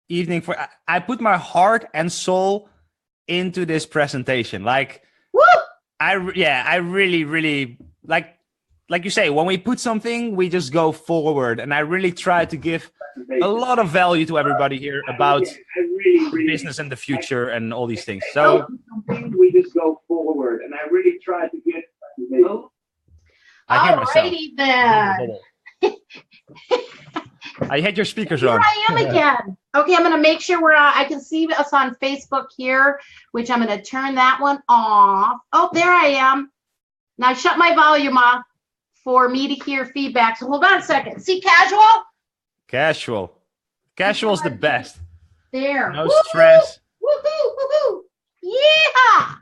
evening for. I put my heart and soul into this presentation. Like, Woo! I really, really like you say, when we put something, we just go forward. And I really try to give a lot of value to everybody here about business and the future and all these things. So we just go forward, and I really try to get. I hear myself. Alrighty then. I had your speakers Here on. I am again. Okay, I'm going to make sure I can see us on Facebook here, which I'm going to turn that one off. Oh, there I am. Now shut my volume off for me to hear feedback. So hold on a second. See casual? Casual is the best. There. No stress. Woohoo! Woohoo! Yeah!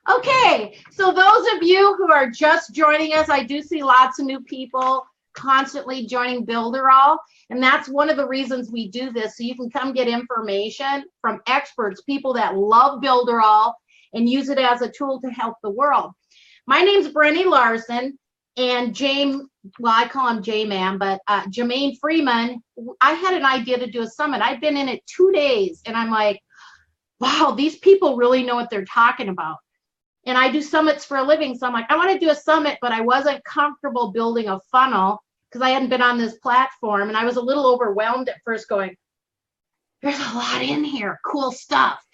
Okay, so those of you who are just joining us, I do see lots of new people constantly joining Builderall, and that's one of the reasons we do this, so you can come get information from experts, people that love Builderall and use it as a tool to help the world. My name's Brenny Larson, and I call him J-Man, but Jermaine Freeman, I had an idea to do a summit. I've been in it 2 days, and I'm like, wow, these people really know what they're talking about. And I do summits for a living, so I'm like, I want to do a summit, but I wasn't comfortable building a funnel because I hadn't been on this platform, and I was a little overwhelmed at first going, there's a lot in here, cool stuff.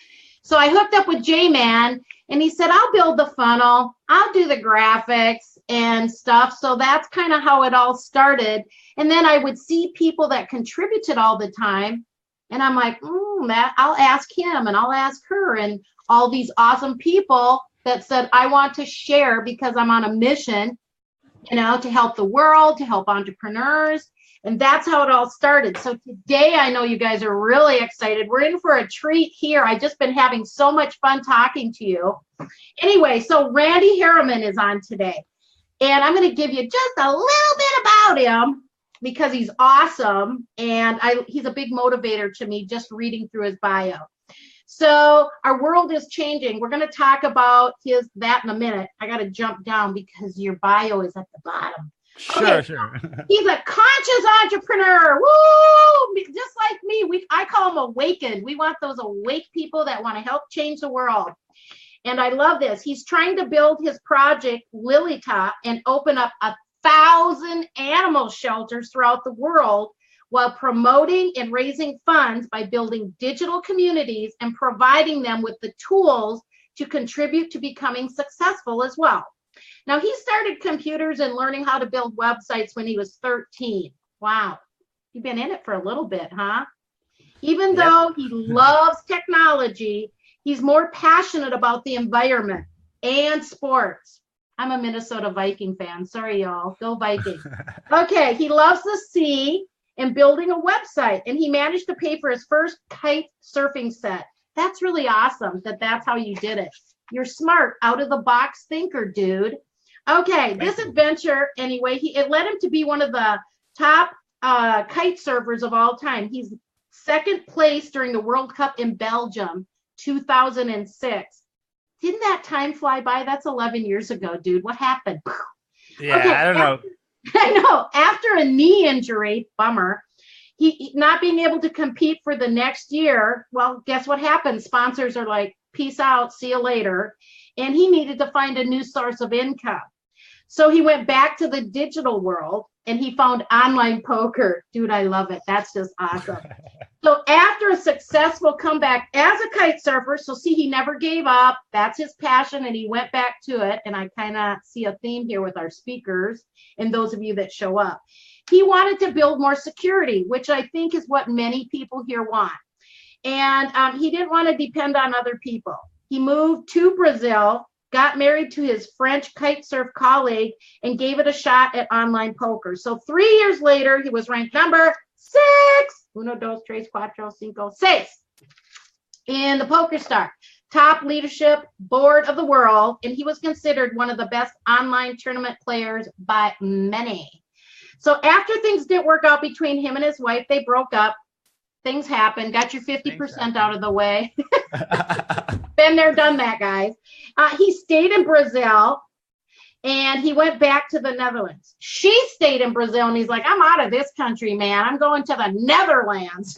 So I hooked up with J-Man, and he said, I'll build the funnel, I'll do the graphics and stuff. So that's kind of how it all started. And then I would see people that contributed all the time, and I'm like, I'll ask him and I'll ask her, and all these awesome people that said, I want to share because I'm on a mission, to help the world, to help entrepreneurs. And that's how it all started. So today, I know you guys are really excited. We're in for a treat here. I've just been having so much fun talking to you. Anyway, so Randy Hereman is on today. And I'm going to give you just a little bit about him because he's awesome. And he's a big motivator to me just reading through his bio. So our world is changing. We're going to talk about that in a minute. I got to jump down because your bio is at the bottom. Sure. He's a conscious entrepreneur. Woo! Just like me. I call him awakened. We want those awake people that want to help change the world. And I love this. He's trying to build his project, Lilytop, and open up 1,000 animal shelters throughout the world, while promoting and raising funds by building digital communities and providing them with the tools to contribute to becoming successful as well. Now, he started computers and learning how to build websites when he was 13. Wow. You've been in it for a little bit, huh? Even though he loves technology, he's more passionate about the environment and sports. I'm a Minnesota Viking fan. Sorry, y'all. Go Vikings. Okay, he loves the sea and building a website, and he managed to pay for his first kite surfing set. That's really awesome that's how you did it. You're smart, out of the box thinker, dude. Okay, this adventure, anyway, it led him to be one of the top kite surfers of all time. He's second place during the World Cup in Belgium, 2006. Didn't that time fly by? That's 11 years ago, dude. What happened? Yeah, okay, I don't know. I know. After a knee injury, bummer, he not being able to compete for the next year, well, guess what happened? Sponsors are like, peace out, see you later. And he needed to find a new source of income. So he went back to the digital world and he found online poker. Dude, I love it. That's just awesome. So after a successful comeback as a kite surfer, so see, he never gave up. That's his passion, and he went back to it. And I kind of see a theme here with our speakers and those of you that show up. He wanted to build more security, which I think is what many people here want. And he didn't want to depend on other people. He moved to Brazil, got married to his French kite surf colleague, and gave it a shot at online poker. So 3 years later, he was ranked number 6. 1, 2, 3, 4, 5, 6. In the Poker Star top leadership board of the world, and he was considered one of the best online tournament players by many. So after things didn't work out between him and his wife, they broke up. Things happen. Got your 50% out of the way. Been there, done that, guys. He stayed in Brazil. and he went back to the Netherlands. She stayed in Brazil, and he's like, I'm out of this country, man. I'm going to the Netherlands.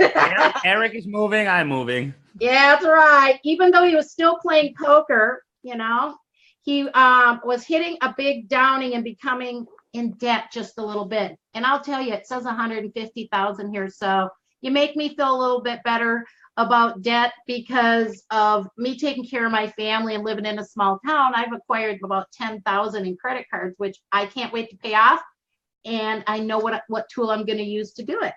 Eric is moving, I'm moving. Yeah, that's right. Even though he was still playing poker, you know, he was hitting a big downing and becoming in debt just a little bit. And I'll tell you, it says 150,000 here. So you make me feel a little bit better about debt because of me taking care of my family and living in a small town. I've acquired about 10,000 in credit cards, which I can't wait to pay off. And I know what tool I'm going to use to do it.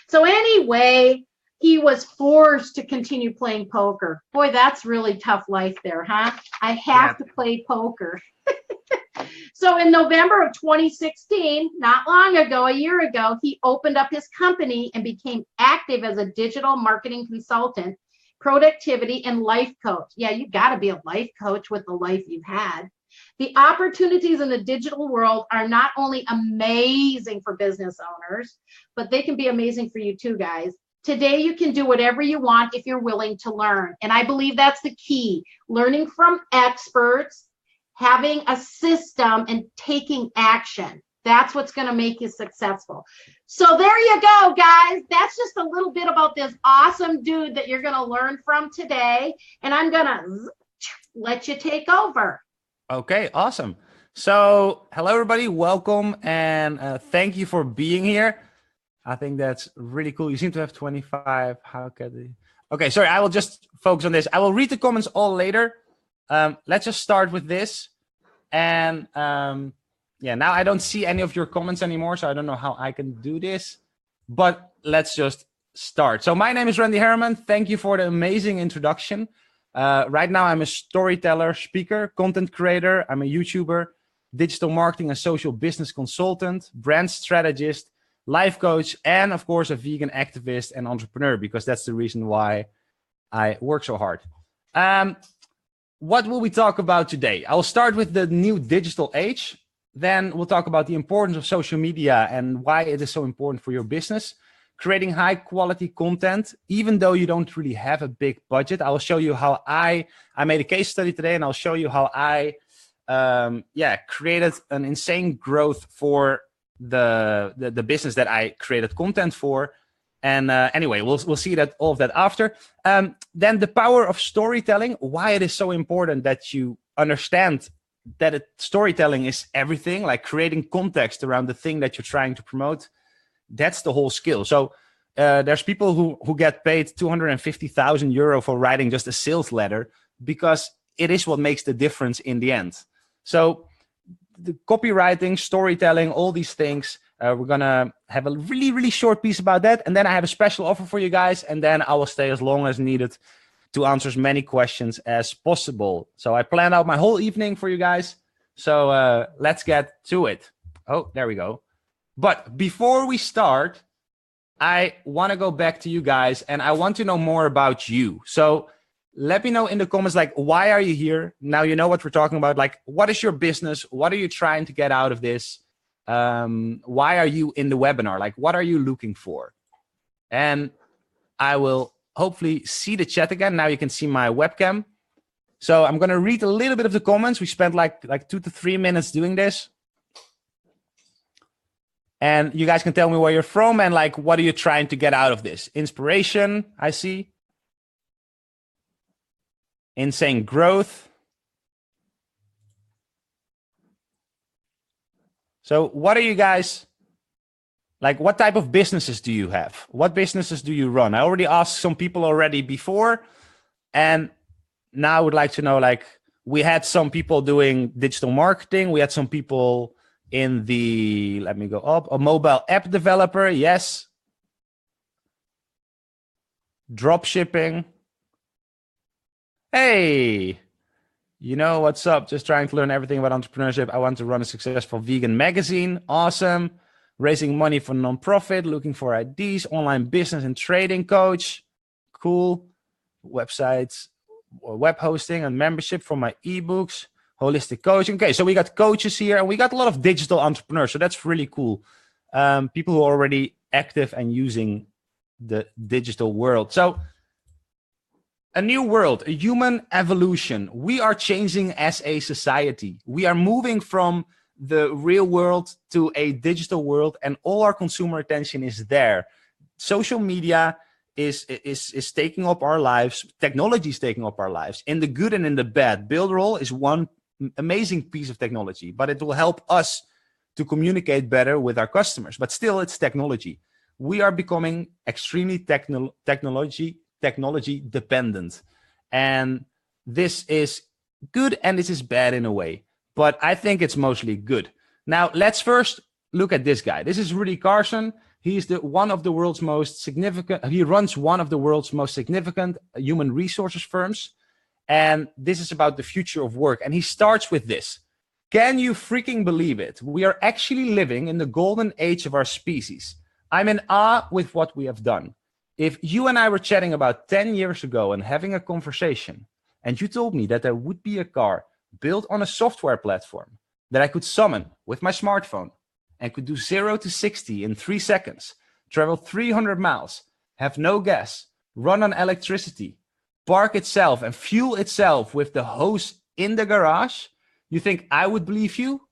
So anyway, he was forced to continue playing poker. Boy, that's really tough life there, huh? I have to play poker. So in November of 2016, not long ago, a year ago, he opened up his company and became active as a digital marketing consultant, productivity, and life coach. Yeah, you got to be a life coach with the life you've had. The opportunities in the digital world are not only amazing for business owners, but they can be amazing for you too, guys. Today, you can do whatever you want if you're willing to learn. And I believe that's the key. Learning from experts, having a system, and taking action. That's what's going to make you successful. So there you go, guys. That's just a little bit about this awesome dude that you're going to learn from today. And I'm going to let you take over. Okay, awesome. So hello, everybody. Welcome. And thank you for being here. I think that's really cool. You seem to have 25. How can they? Okay, sorry. I will just focus on this. I will read the comments all later. Let's just start with this. And yeah, now I don't see any of your comments anymore, so I don't know how I can do this. But let's just start. So my name is Randy Hereman. Thank you for the amazing introduction. Right now, I'm a storyteller, speaker, content creator. I'm a YouTuber, digital marketing and social business consultant, brand strategist, life coach, and of course, a vegan activist and entrepreneur, because that's the reason why I work so hard. What will we talk about today? I'll start with the new digital age. Then we'll talk about the importance of social media and why it is so important for your business. Creating high quality content, even though you don't really have a big budget. I will show you how I made a case study today, and I'll show you how I created an insane growth for the business that I created content for. And anyway, we'll see all of that after. Then the power of storytelling, why it is so important that you understand that storytelling is everything, like creating context around the thing that you're trying to promote. That's the whole skill. So there's people who get paid 250,000 euro for writing just a sales letter, because it is what makes the difference in the end. So the copywriting, storytelling, all these things, we're going to have a really, really short piece about that. And then I have a special offer for you guys. And then I will stay as long as needed to answer as many questions as possible. So I planned out my whole evening for you guys. So let's get to it. Oh, there we go. But before we start, I want to go back to you guys and I want to know more about you. So let me know in the comments, like, why are you here? Now you know what we're talking about. Like, what is your business? What are you trying to get out of this? Why are you in the webinar? Like, what are you looking for? And I will hopefully see the chat again. Now you can see my webcam. So I'm going to read a little bit of the comments. We spent like 2 to 3 minutes doing this. And you guys can tell me where you're from and like, what are you trying to get out of this? Inspiration, I see. Insane growth. So what are you guys, like, what type of businesses do you have? What businesses do you run? I already asked some people already before. And now I would like to know, like, we had some people doing digital marketing. We had some people in the, let me go up, a mobile app developer. Yes. Drop shipping. Hey, you know what's up? Just trying to learn everything about entrepreneurship. I want to run a successful vegan magazine. Awesome. Raising money for nonprofit, looking for ideas, online business and trading coach. Cool. Websites, web hosting and membership for my ebooks, holistic coaching. Okay, so we got coaches here and we got a lot of digital entrepreneurs. So that's really cool. People who are already active and using the digital world. So A new world, a human evolution. We are changing as a society. We are moving from the real world to a digital world, and all our consumer attention is there. Social media is taking up our lives. Technology is taking up our lives in the good and in the bad. Builderall is one amazing piece of technology, but it will help us to communicate better with our customers. But still, it's technology. We are becoming extremely technology dependent, and this is good and this is bad in a way, but I think it's mostly good. Now let's first look at this guy. This is Rudy Carson. He's he runs one of the world's most significant human resources firms, and this is about the future of work. And he starts with this: can you freaking believe it? We are actually living in the golden age of our species. I'm in awe with what we have done. If you and I were chatting about 10 years ago and having a conversation, and you told me that there would be a car built on a software platform that I could summon with my smartphone and could do 0 to 60 in 3 seconds, travel 300 miles, have no gas, run on electricity, park itself and fuel itself with the hose in the garage, you think I would believe you?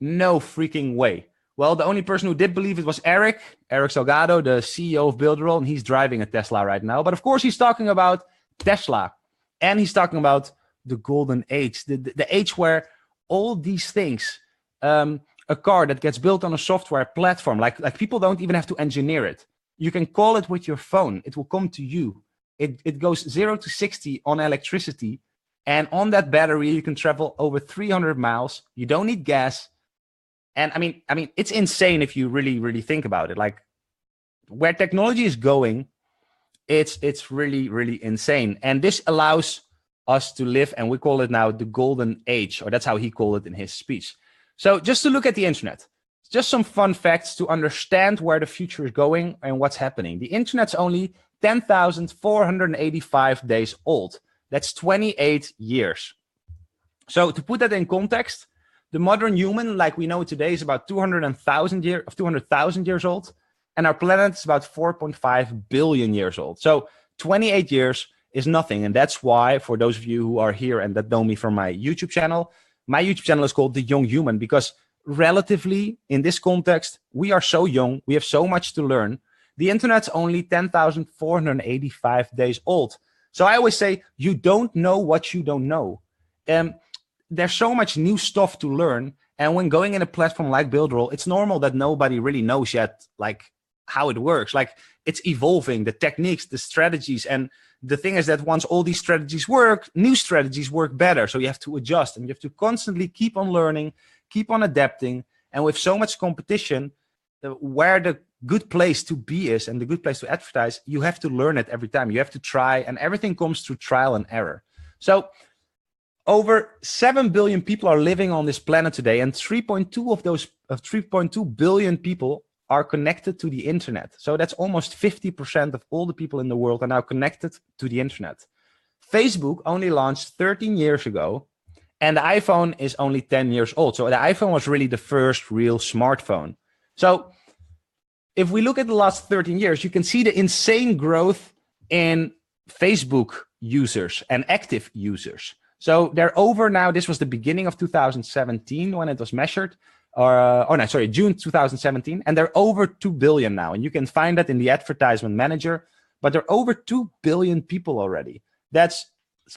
No freaking way. Well, the only person who did believe it was Eric Salgado, the CEO of Builderall, and he's driving a Tesla right now. But of course, he's talking about Tesla, and he's talking about the golden age, the age where all these things, a car that gets built on a software platform, like people don't even have to engineer it. You can call it with your phone. It will come to you. It goes 0 to 60 on electricity, and on that battery, you can travel over 300 miles. You don't need gas. And I mean, it's insane if you really, really think about it. Like where technology is going, it's really, really insane. And this allows us to live, and we call it now the golden age, or that's how he called it in his speech. So just to look at the internet, just some fun facts to understand where the future is going and what's happening. The internet's only 10,485 days old. That's 28 years. So to put that in context, the modern human, like we know today, is about 200,000 years old, and our planet is about 4.5 billion years old. So 28 years is nothing, and that's why, for those of you who are here and that know me from my YouTube channel is called The Young Human, because relatively, in this context, we are so young, we have so much to learn. The internet's only 10,485 days old. So I always say, you don't know what you don't know. There's so much new stuff to learn. And when going in a platform like Builderall, it's normal that nobody really knows yet, like how it works. Like it's evolving, the techniques, the strategies. And the thing is that once all these strategies work, new strategies work better. So you have to adjust, and you have to constantly keep on learning, keep on adapting. And with so much competition, where the good place to be is and the good place to advertise, you have to learn it every time. You have to try, and everything comes through trial and error. So over 7 billion people are living on this planet today, and 3.2 billion people are connected to the internet. So that's almost 50% of all the people in the world are now connected to the internet. Facebook only launched 13 years ago, and the iPhone is only 10 years old. So the iPhone was really the first real smartphone. So if we look at the last 13 years, you can see the insane growth in Facebook users and active users. So they're over now. This was the beginning of 2017 when it was measured. June 2017. And they're over 2 billion now. And you can find that in the advertisement manager. But they're over 2 billion people already. That's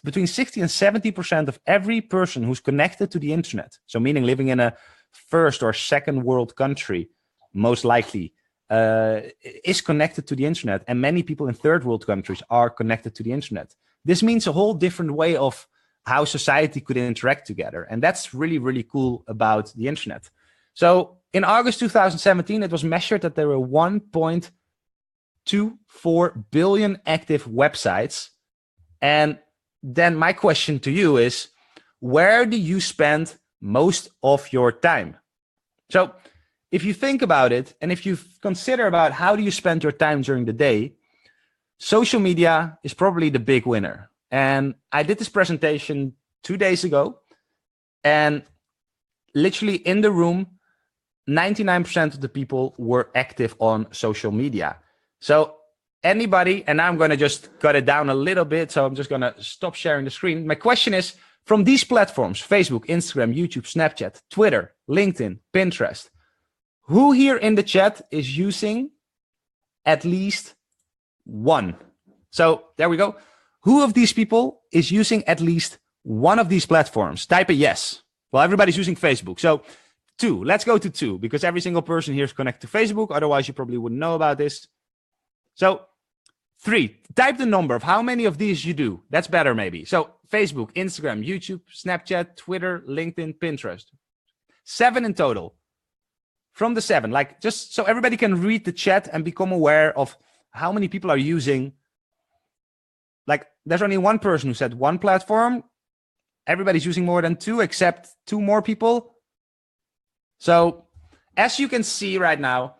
between 60 and 70% of every person who's connected to the internet. So meaning living in a first or second world country, most likely, is connected to the internet. And many people in third world countries are connected to the internet. This means a whole different way of how society could interact together. And that's really, really cool about the internet. So in August 2017, it was measured that there were 1.24 billion active websites. And then my question to you is, where do you spend most of your time? So if you think about it, and if you consider about how do you spend your time during the day, social media is probably the big winner. And I did this presentation 2 days ago, and literally in the room, 99% of the people were active on social media. So anybody, and I'm going to just cut it down a little bit. So I'm just going to stop sharing the screen. My question is, from these platforms, Facebook, Instagram, YouTube, Snapchat, Twitter, LinkedIn, Pinterest, who here in the chat is using at least one? So there we go. Who of these people is using at least one of these platforms? Type a yes. Well, everybody's using Facebook. So 2, let's go to 2, because every single person here is connected to Facebook. Otherwise, you probably wouldn't know about this. So 3, type the number of how many of these you do. That's better maybe. So Facebook, Instagram, YouTube, Snapchat, Twitter, LinkedIn, Pinterest. 7 in total. From the 7, like just so everybody can read the chat and become aware of how many people are using. Like there's only one person who said 1 platform. Everybody's using more than 2 except 2 more people. So as you can see right now,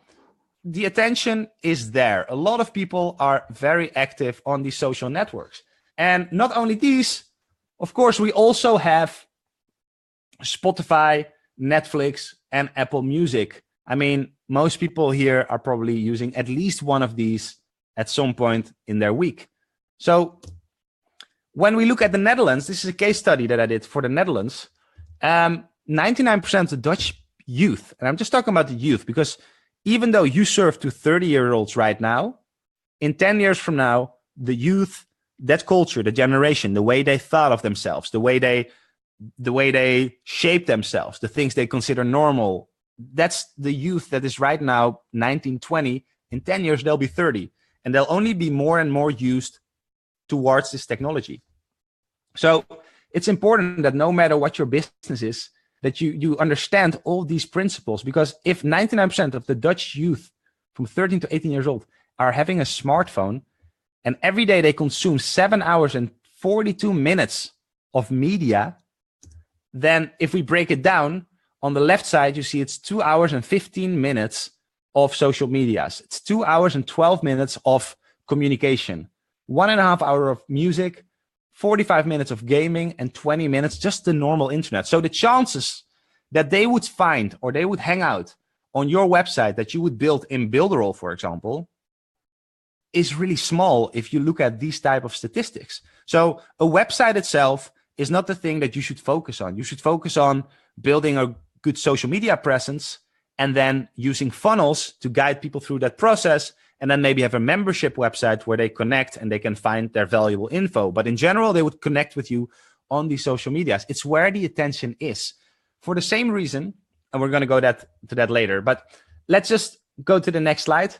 the attention is there. A lot of people are very active on these social networks. And not only these, of course, we also have Spotify, Netflix, and Apple Music. I mean, most people here are probably using at least one of these at some point in their week. So when we look at the Netherlands, this is a case study that I did for the Netherlands. 99% of the Dutch youth, and I'm just talking about the youth, because even though you serve to 30-year-olds right now, in 10 years from now, the youth, that culture, the generation, the way they thought of themselves, the way they shape themselves, the things they consider normal, that's the youth that is right now 19, 20. In 10 years, they'll be 30. And they'll only be more and more used towards this technology. So it's important that no matter what your business is, that you understand all these principles, because if 99% of the Dutch youth from 13 to 18 years old are having a smartphone, and every day they consume 7 hours and 42 minutes of media, then if we break it down, on the left side, you see it's 2 hours and 15 minutes of social medias. It's 2 hours and 12 minutes of communication, 1.5 hours of music, 45 minutes of gaming, and 20 minutes just the normal internet. So the chances that they would find or they would hang out on your website that you would build in Builderall, for example, is really small if you look at these type of statistics. So a website itself is not the thing that you should focus on. You should focus on building a good social media presence and then using funnels to guide people through that process, and then maybe have a membership website where they connect and they can find their valuable info. But in general, they would connect with you on these social medias. It's where the attention is. For the same reason, and we're going to go to that later, but let's just go to the next slide.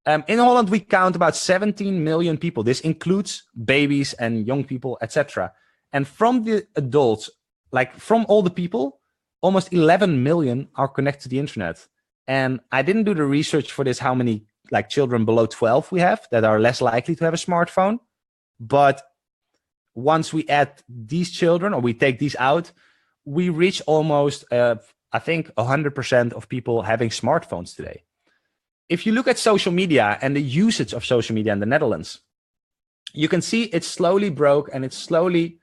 In Holland, we count about 17 million people. This includes babies and young people, etc. And from the adults, like from all the people, almost 11 million are connected to the internet. And I didn't do the research for this, how many like children below 12 we have that are less likely to have a smartphone. But once we add these children, or we take these out, we reach almost, I think, 100% of people having smartphones today. If you look at social media and the usage of social media in the Netherlands, you can see it slowly broke and it's slowly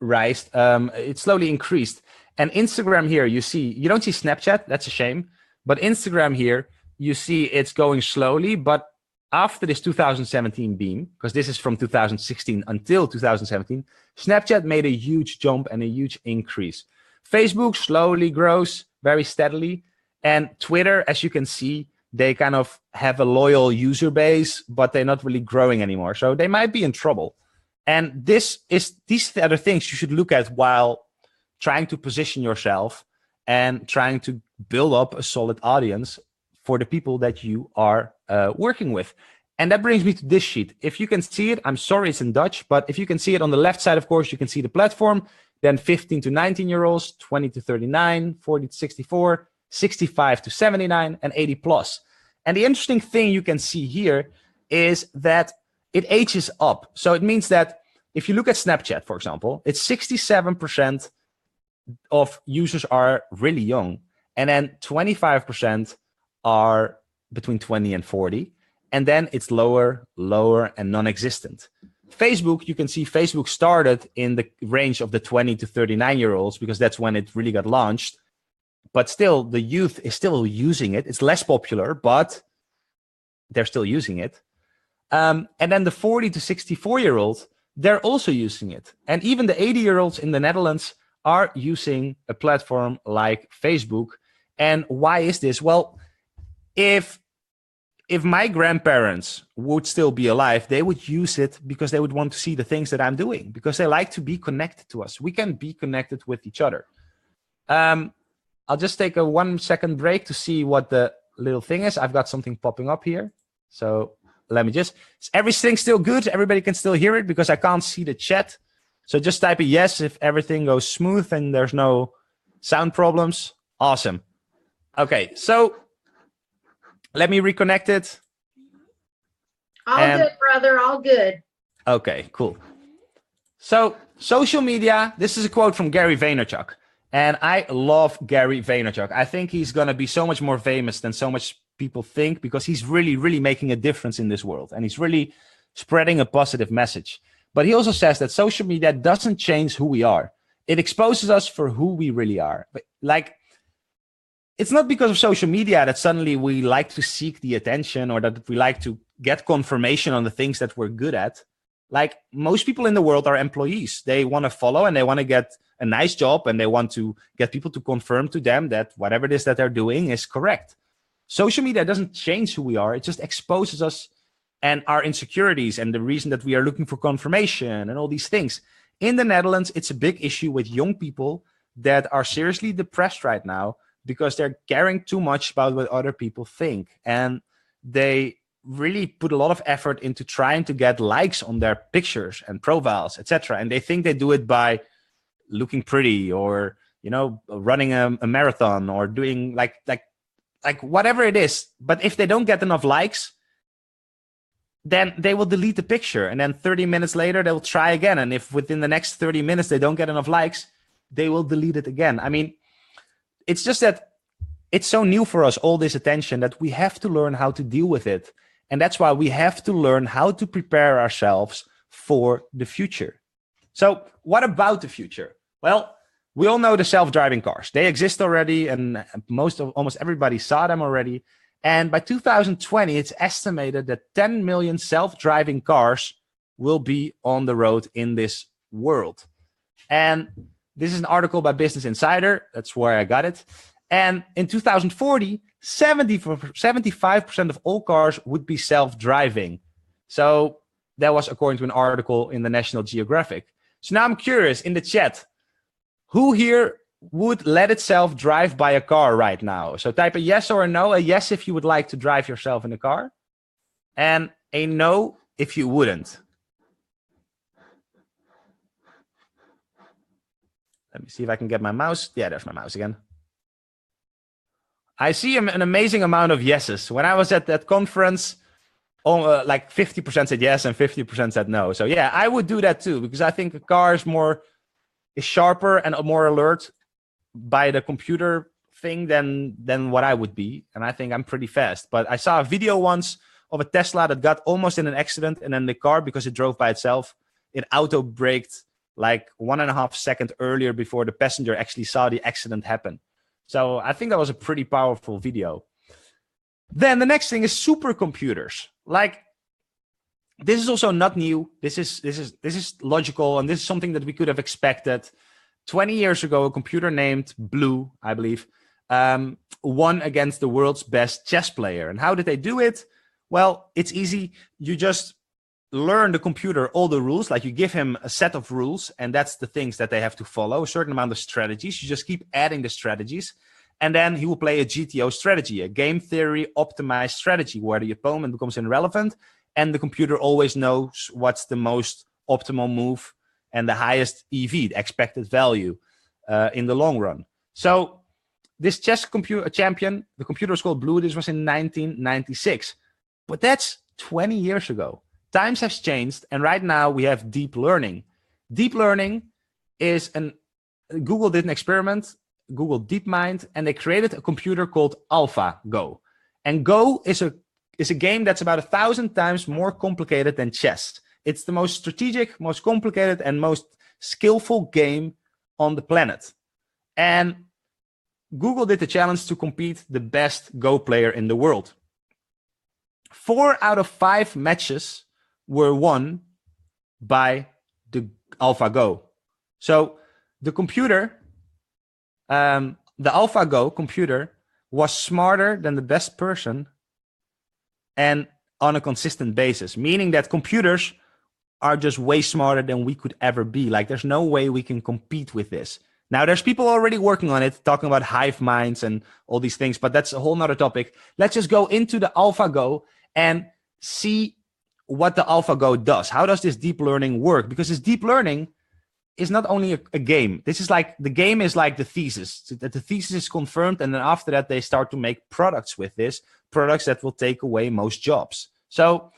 increased. And Instagram here, you don't see Snapchat, that's a shame. But Instagram here, you see it's going slowly. But after this 2017 beam, because this is from 2016 until 2017, Snapchat made a huge jump and a huge increase. Facebook slowly grows very steadily. And Twitter, as you can see, they kind of have a loyal user base, but they're not really growing anymore. So they might be in trouble. And these are the things you should look at while trying to position yourself and trying to build up a solid audience for the people that you are working with. And that brings me to this sheet. If you can see it, I'm sorry it's in Dutch, but if you can see it on the left side, of course, you can see the platform, then 15 to 19-year-olds, 20 to 39, 40 to 64, 65 to 79, and 80 plus. And the interesting thing you can see here is that it ages up. So it means that if you look at Snapchat, for example, it's 67% of users are really young. And then 25% are between 20 and 40. And then it's lower, and non-existent. Facebook, you can see Facebook started in the range of the 20 to 39-year-olds because that's when it really got launched. But still, the youth is still using it. It's less popular, but they're still using it. And then the 40 to 64-year-old, they're also using it. And even the 80-year-olds in the Netherlands are using a platform like Facebook. And why is this? Well, if my grandparents would still be alive, they would use it because they would want to see the things that I'm doing, because they like to be connected to us. We can be connected with each other. I'll just take a 1 second break to see what the little thing is. I've got something popping up here. So let me just, is everything still good? Everybody can still hear it because I can't see the chat. So just type a yes if everything goes smooth and there's no sound problems. Awesome. Okay, so let me reconnect it. All good, brother, all good. Okay, cool. So social media, this is a quote from Gary Vaynerchuk. And I love Gary Vaynerchuk. I think he's going to be so much more famous than so much people think, because he's really, really making a difference in this world. And he's really spreading a positive message. But he also says that social media doesn't change who we are. It exposes us for who we really are. But like, it's not because of social media that suddenly we like to seek the attention or that we like to get confirmation on the things that we're good at. Like, most people in the world are employees. They want to follow and they want to get a nice job, and they want to get people to confirm to them that whatever it is that they're doing is correct. Social media doesn't change who we are. It just exposes us and our insecurities and the reason that we are looking for confirmation and all these things. In the Netherlands, it's a big issue with young people that are seriously depressed right now because they're caring too much about what other people think. And they really put a lot of effort into trying to get likes on their pictures and profiles, etc. And they think they do it by looking pretty, or, you know, running a marathon, or doing like whatever it is. But if they don't get enough likes, then they will delete the picture. And then 30 minutes later, they'll try again. And if within the next 30 minutes, they don't get enough likes, they will delete it again. I mean, it's just that it's so new for us, all this attention, that we have to learn how to deal with it. And that's why we have to learn how to prepare ourselves for the future. So what about the future? Well, we all know the self-driving cars. They exist already, and almost everybody saw them already. And by 2020, it's estimated that 10 million self-driving cars will be on the road in this world. And this is an article by Business Insider. That's where I got it. And in 2040, 75% of all cars would be self-driving. So that was according to an article in the National Geographic. So now I'm curious, in the chat, who here would let itself drive by a car right now? So type a yes or a no. A yes if you would like to drive yourself in a car, and a no if you wouldn't. Let me see if I can get my mouse. Yeah, there's my mouse again. I see an amazing amount of yeses. When I was at that conference, like 50% said yes and 50% said no. So yeah, I would do that too, because I think a car is sharper and more alert by the computer thing than what I would be. And I think I'm pretty fast. But I saw a video once of a Tesla that got almost in an accident, and then the car, because it drove by itself, it auto braked like 1.5 seconds earlier before the passenger actually saw the accident happen. So I think that was a pretty powerful video. Then the next thing is supercomputers. Like, this is also not new. This is logical, and this is something that we could have expected. 20 years ago, a computer named Blue, I believe, won against the world's best chess player. And how did they do it? Well, it's easy. You just learn the computer all the rules. Like, you give him a set of rules, and that's the things that they have to follow, a certain amount of strategies. You just keep adding the strategies, and then he will play a GTO strategy, a game theory optimized strategy, where the opponent becomes irrelevant, and the computer always knows what's the most optimal move and the highest EV, the expected value, in the long run. So this chess champion, the computer was called Blue. This was in 1996. But that's 20 years ago. Times have changed, and right now we have deep learning. Deep learning is Google did an experiment, Google DeepMind, and they created a computer called AlphaGo. And Go is a game that's about 1,000 times more complicated than chess. It's the most strategic, most complicated, and most skillful game on the planet. And Google did the challenge to compete the best Go player in the world. 4 out of 5 matches were won by the AlphaGo. So the computer, the AlphaGo computer was smarter than the best person and on a consistent basis, meaning that computers are just way smarter than we could ever be. Like there's no way we can compete with this. Now there's people already working on it, talking about hive minds and all these things, but that's a whole nother topic. Let's just go into the AlphaGo and see what the AlphaGo does. How does this deep learning work? Because this deep learning is not only a game. This is like, the game is like the thesis. So that the thesis is confirmed, and then after that, they start to make products with this, products that will take away most jobs. So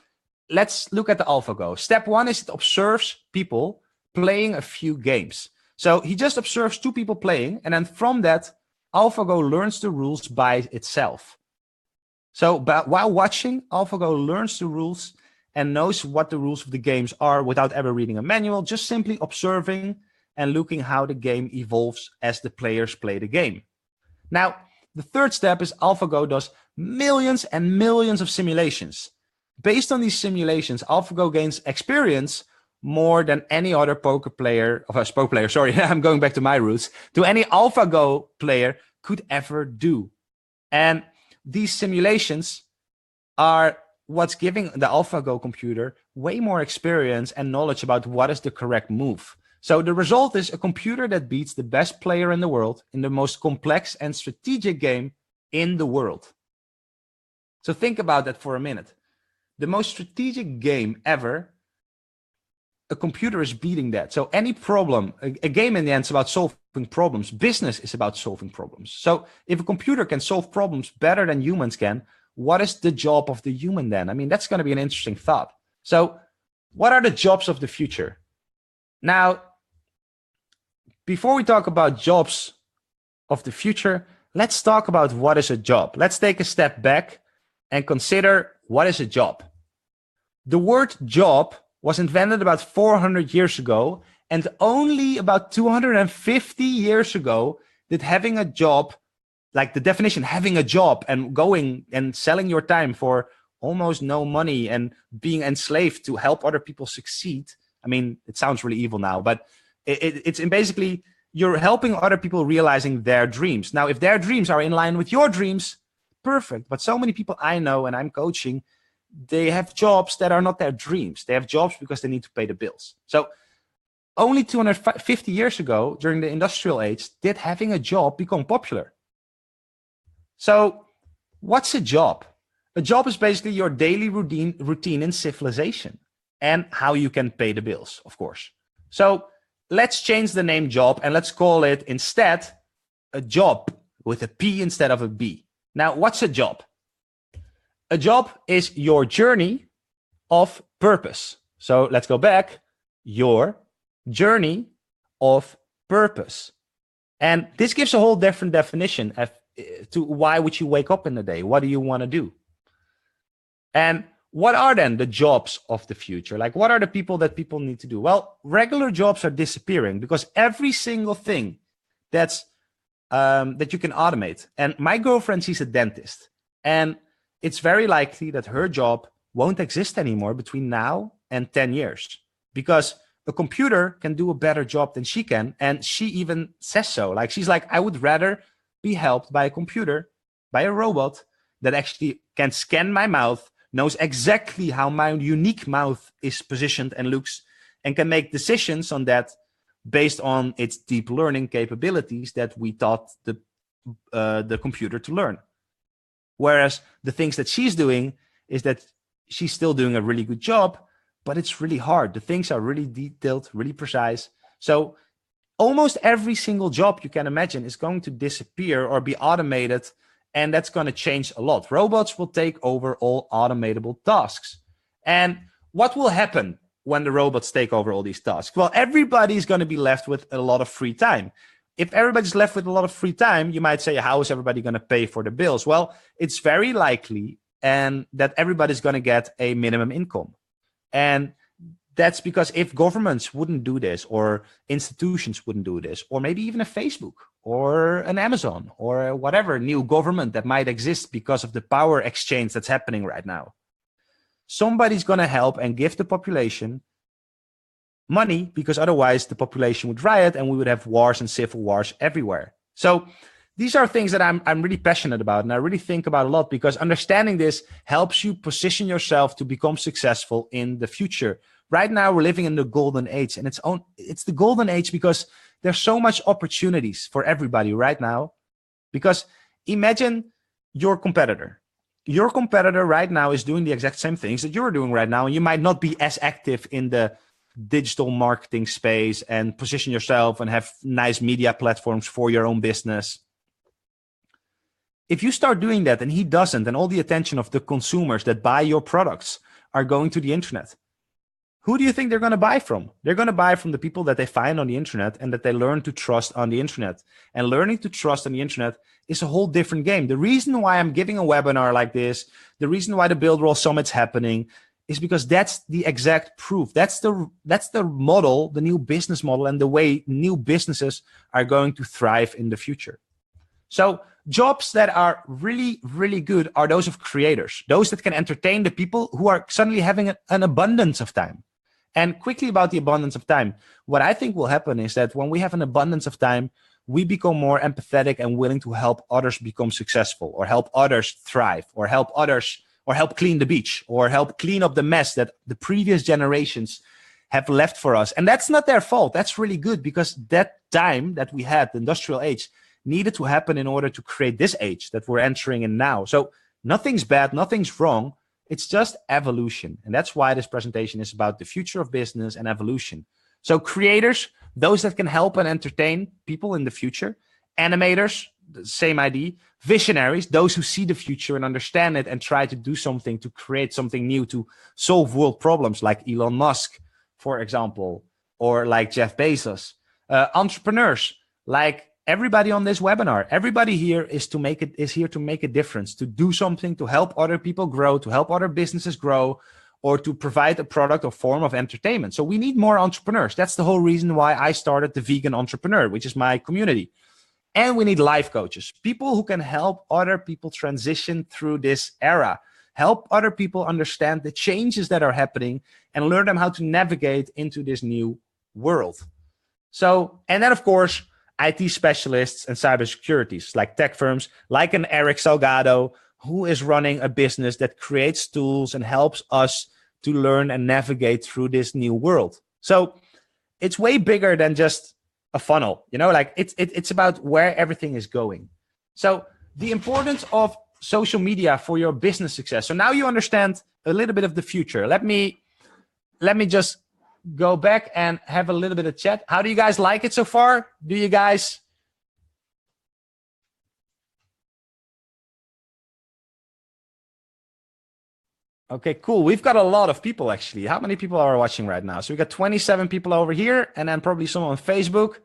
let's look at the AlphaGo. Step 1 is it observes people playing a few games. So he just observes 2 people playing, and then from that, AlphaGo learns the rules by itself. So while watching, AlphaGo learns the rules and knows what the rules of the games are without ever reading a manual, just simply observing and looking how the game evolves as the players play the game. Now, the third step is AlphaGo does millions and millions of simulations. Based on these simulations, AlphaGo gains experience more than any other poker player, sorry, I'm going back to my roots, to any AlphaGo player could ever do. And these simulations are what's giving the AlphaGo computer way more experience and knowledge about what is the correct move. So the result is a computer that beats the best player in the world in the most complex and strategic game in the world. So think about that for a minute. The most strategic game ever, a computer is beating that. So any problem, a game in the end is about solving problems. Business is about solving problems. So if a computer can solve problems better than humans can, what is the job of the human then? I mean, that's going to be an interesting thought. So what are the jobs of the future? Now, before we talk about jobs of the future, let's talk about what is a job. Let's take a step back and consider what is a job. The word job was invented about 400 years ago, and only about 250 years ago did having a job, like the definition, having a job and going and selling your time for almost no money and being enslaved to help other people succeed. I mean, it sounds really evil now, but it's basically you're helping other people realizing their dreams. Now, if their dreams are in line with your dreams, perfect. But so many people I know and I'm coaching, they have jobs that are not their dreams. They have jobs because they need to pay the bills. So only 250 years ago, during the industrial age, did having a job become popular. So what's a job? A job is basically your daily routine in civilization and how you can pay the bills, of course. So let's change the name job and let's call it instead a job with a P instead of a B. Now, what's a job? A job is your journey of purpose. So let's go back. Your journey of purpose. And this gives a whole different definition to why would you wake up in the day? What do you want to do? And what are then the jobs of the future? Like, what are the people that people need to do? Well, regular jobs are disappearing because every single thing that's that you can automate. And my girlfriend, she's a dentist. And it's very likely that her job won't exist anymore between now and 10 years because a computer can do a better job than she can. And she even says so. Like, she's like, I would rather be helped by a computer, by a robot that actually can scan my mouth, knows exactly how my unique mouth is positioned and looks, and can make decisions on that based on its deep learning capabilities that we taught the computer to learn. Whereas the things that she's doing is that she's still doing a really good job, but it's really hard. The things are really detailed, really precise. So almost every single job you can imagine is going to disappear or be automated, and that's going to change a lot. Robots will take over all automatable tasks. And what will happen when the robots take over all these tasks? Well, everybody's going to be left with a lot of free time. If everybody's left with a lot of free time, you might say, how is everybody going to pay for the bills? Well, it's very likely and that everybody's going to get a minimum income. And that's because if governments wouldn't do this, or institutions wouldn't do this, or maybe even a Facebook or an Amazon or whatever new government that might exist because of the power exchange that's happening right now, somebody's going to help and give the population money, because otherwise the population would riot and we would have wars and civil wars everywhere. So these are things that I'm really passionate about, and I really think about a lot, because understanding this helps you position yourself to become successful in the future. Right now we're living in the golden age, and it's the golden age because there's so much opportunities for everybody right now. Because imagine your competitor. Your competitor right now is doing the exact same things that you're doing right now, and you might not be as active in the digital marketing space and position yourself and have nice media platforms for your own business. If you start doing that and he doesn't, and all the attention of the consumers that buy your products are going to the internet, who do you think they're going to buy from? They're going to buy from the people that they find on the internet and that they learn to trust on the internet. And learning to trust on the internet is a whole different game. The reason why I'm giving a webinar like this, the reason why the Builderall Summit's happening, is because that's the exact proof. That's the model, the new business model, and the way new businesses are going to thrive in the future. So jobs that are really, really good are those of creators, those that can entertain the people who are suddenly having an abundance of time. And quickly about the abundance of time, what I think will happen is that when we have an abundance of time, we become more empathetic and willing to help others become successful, or help others thrive, or help clean the beach, or help clean up the mess that the previous generations have left for us. And that's not their fault. That's really good, because that time that we had, the industrial age, needed to happen in order to create this age that we're entering in now. So nothing's bad, nothing's wrong. It's just evolution. And that's why this presentation is about the future of business and evolution. So creators, those that can help and entertain people in the future. Animators, the same idea. Visionaries, those who see the future and understand it and try to do something to create something new to solve world problems, like Elon Musk, for example, or like Jeff Bezos. Entrepreneurs, like everybody on this webinar. Everybody here is here to make a difference, to do something, to help other people grow, to help other businesses grow, or to provide a product or form of entertainment. So we need more entrepreneurs. That's the whole reason why I started the Vegan Entrepreneur, which is my community. And we need life coaches, people who can help other people transition through this era, help other people understand the changes that are happening, and learn them how to navigate into this new world. So, and then of course, IT specialists and cybersecurities, like tech firms, like an Eric Salgado, who is running a business that creates tools and helps us to learn and navigate through this new world. So it's way bigger than just a funnel, like it's about where everything is going. So the importance of social media for your business success. So now you understand a little bit of the future. Let me just go back and have a little bit of chat. How do you guys like it so far? Do you guys? Okay, cool. We've got a lot of people actually. How many people are watching right now? So we got 27 people over here, and then probably some on Facebook.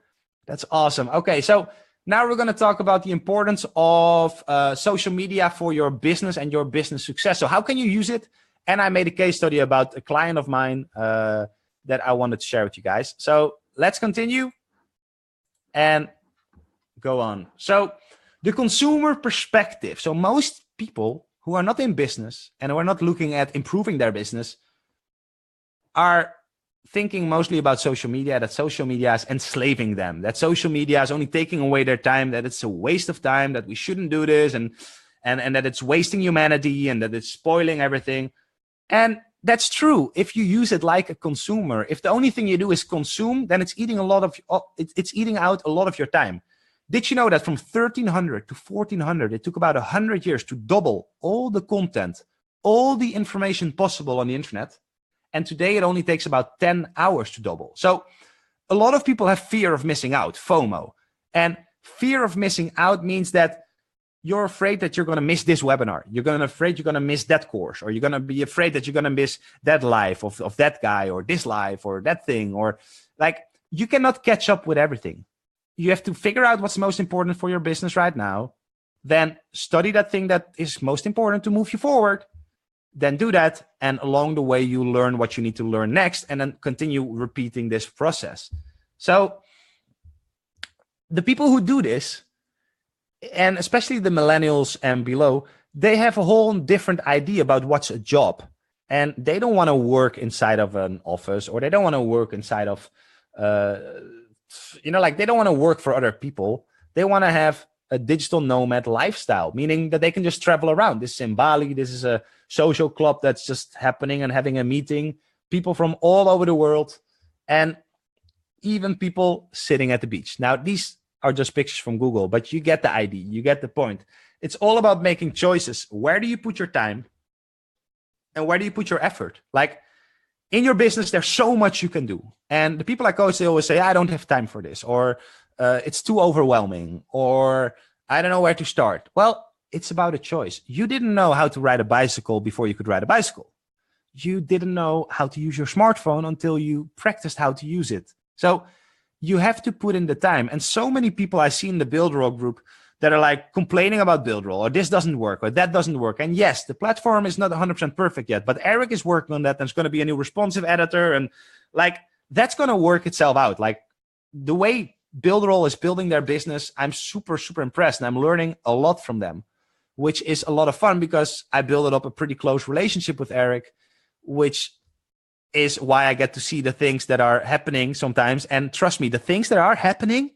That's awesome. Okay, so now we're going to talk about the importance of social media for your business and your business success. So how can you use it? And I made a case study about a client of mine that I wanted to share with you guys. So let's continue and go on. So the consumer perspective. So most people who are not in business and who are not looking at improving their business are thinking mostly about social media, that social media is enslaving them, that social media is only taking away their time, that it's a waste of time, that we shouldn't do this, and that it's wasting humanity, and that it's spoiling everything. And that's true if you use it like a consumer. If the only thing you do is consume, then it's eating out a lot of your time. Did you know that from 1300 to 1400, it took about 100 years to double all the content, all the information possible on the internet? And today it only takes about 10 hours to double. So a lot of people have fear of missing out, FOMO. And fear of missing out means that you're afraid that you're going to miss this webinar. You're afraid you're going to miss that course, or you're going to be afraid that you're going to miss that live of that guy, or this live, or that thing, or like you cannot catch up with everything. You have to figure out what's most important for your business right now, then study that thing that is most important to move you forward, then do that. And along the way, you learn what you need to learn next, and then continue repeating this process. So the people who do this, and especially the millennials and below, they have a whole different idea about what's a job. and they don't want to work inside of an office, or they don't want to work inside of, like they don't want to work for other people. They want to have a digital nomad lifestyle, meaning that they can just travel around. This is in Bali. This is a social club that's just happening and having a meeting. People from all over the world, and even people sitting at the beach. Now, these are just pictures from Google, but you get the idea. You get the point. It's all about making choices. Where do you put your time? And where do you put your effort? Like in your business, there's so much you can do. And the people I coach, they always say, I don't have time for this, or it's too overwhelming, or I don't know where to start. Well, it's about a choice. You didn't know how to ride a bicycle before you could ride a bicycle. You didn't know how to use your smartphone until you practiced how to use it. So you have to put in the time. And so many people I see in the Builderall group that are like complaining about Builderall, or this doesn't work, or that doesn't work. And yes, the platform is not 100% perfect yet, but Eric is working on that. There's going to be a new responsive editor, and like that's going to work itself out. Like the way Builderall is building their business, I'm super, super impressed, and I'm learning a lot from them, which is a lot of fun because I built up a pretty close relationship with Eric, which is why I get to see the things that are happening sometimes. And trust me, the things that are happening,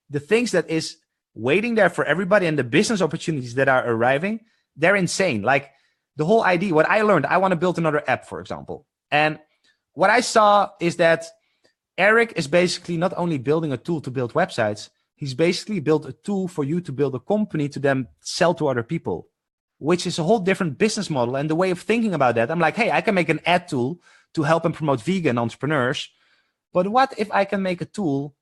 the things that is waiting there for everybody, and the business opportunities that are arriving, they're insane. Like the whole idea, what I learned, I want to build another app, for example. And what I saw is that Eric is basically not only building a tool to build websites, he's basically built a tool for you to build a company to then sell to other people, which is a whole different business model. And the way of thinking about that, I'm like, hey, I can make an ad tool to help and promote vegan entrepreneurs. But what if I can make a tool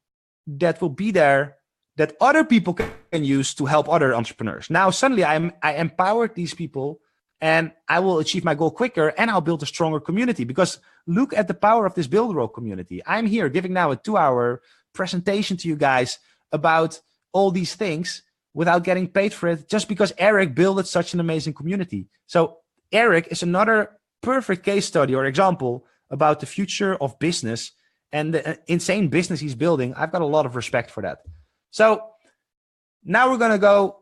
that will be there that other people can use to help other entrepreneurs? Now, suddenly I empowered these people, and I will achieve my goal quicker, and I'll build a stronger community. Because look at the power of this Builderall community. I'm here giving now a 2-hour presentation to you guys about all these things without getting paid for it, just because Eric built such an amazing community. So Eric is another perfect case study or example about the future of business and the insane business he's building. I've got a lot of respect for that. So now we're going to go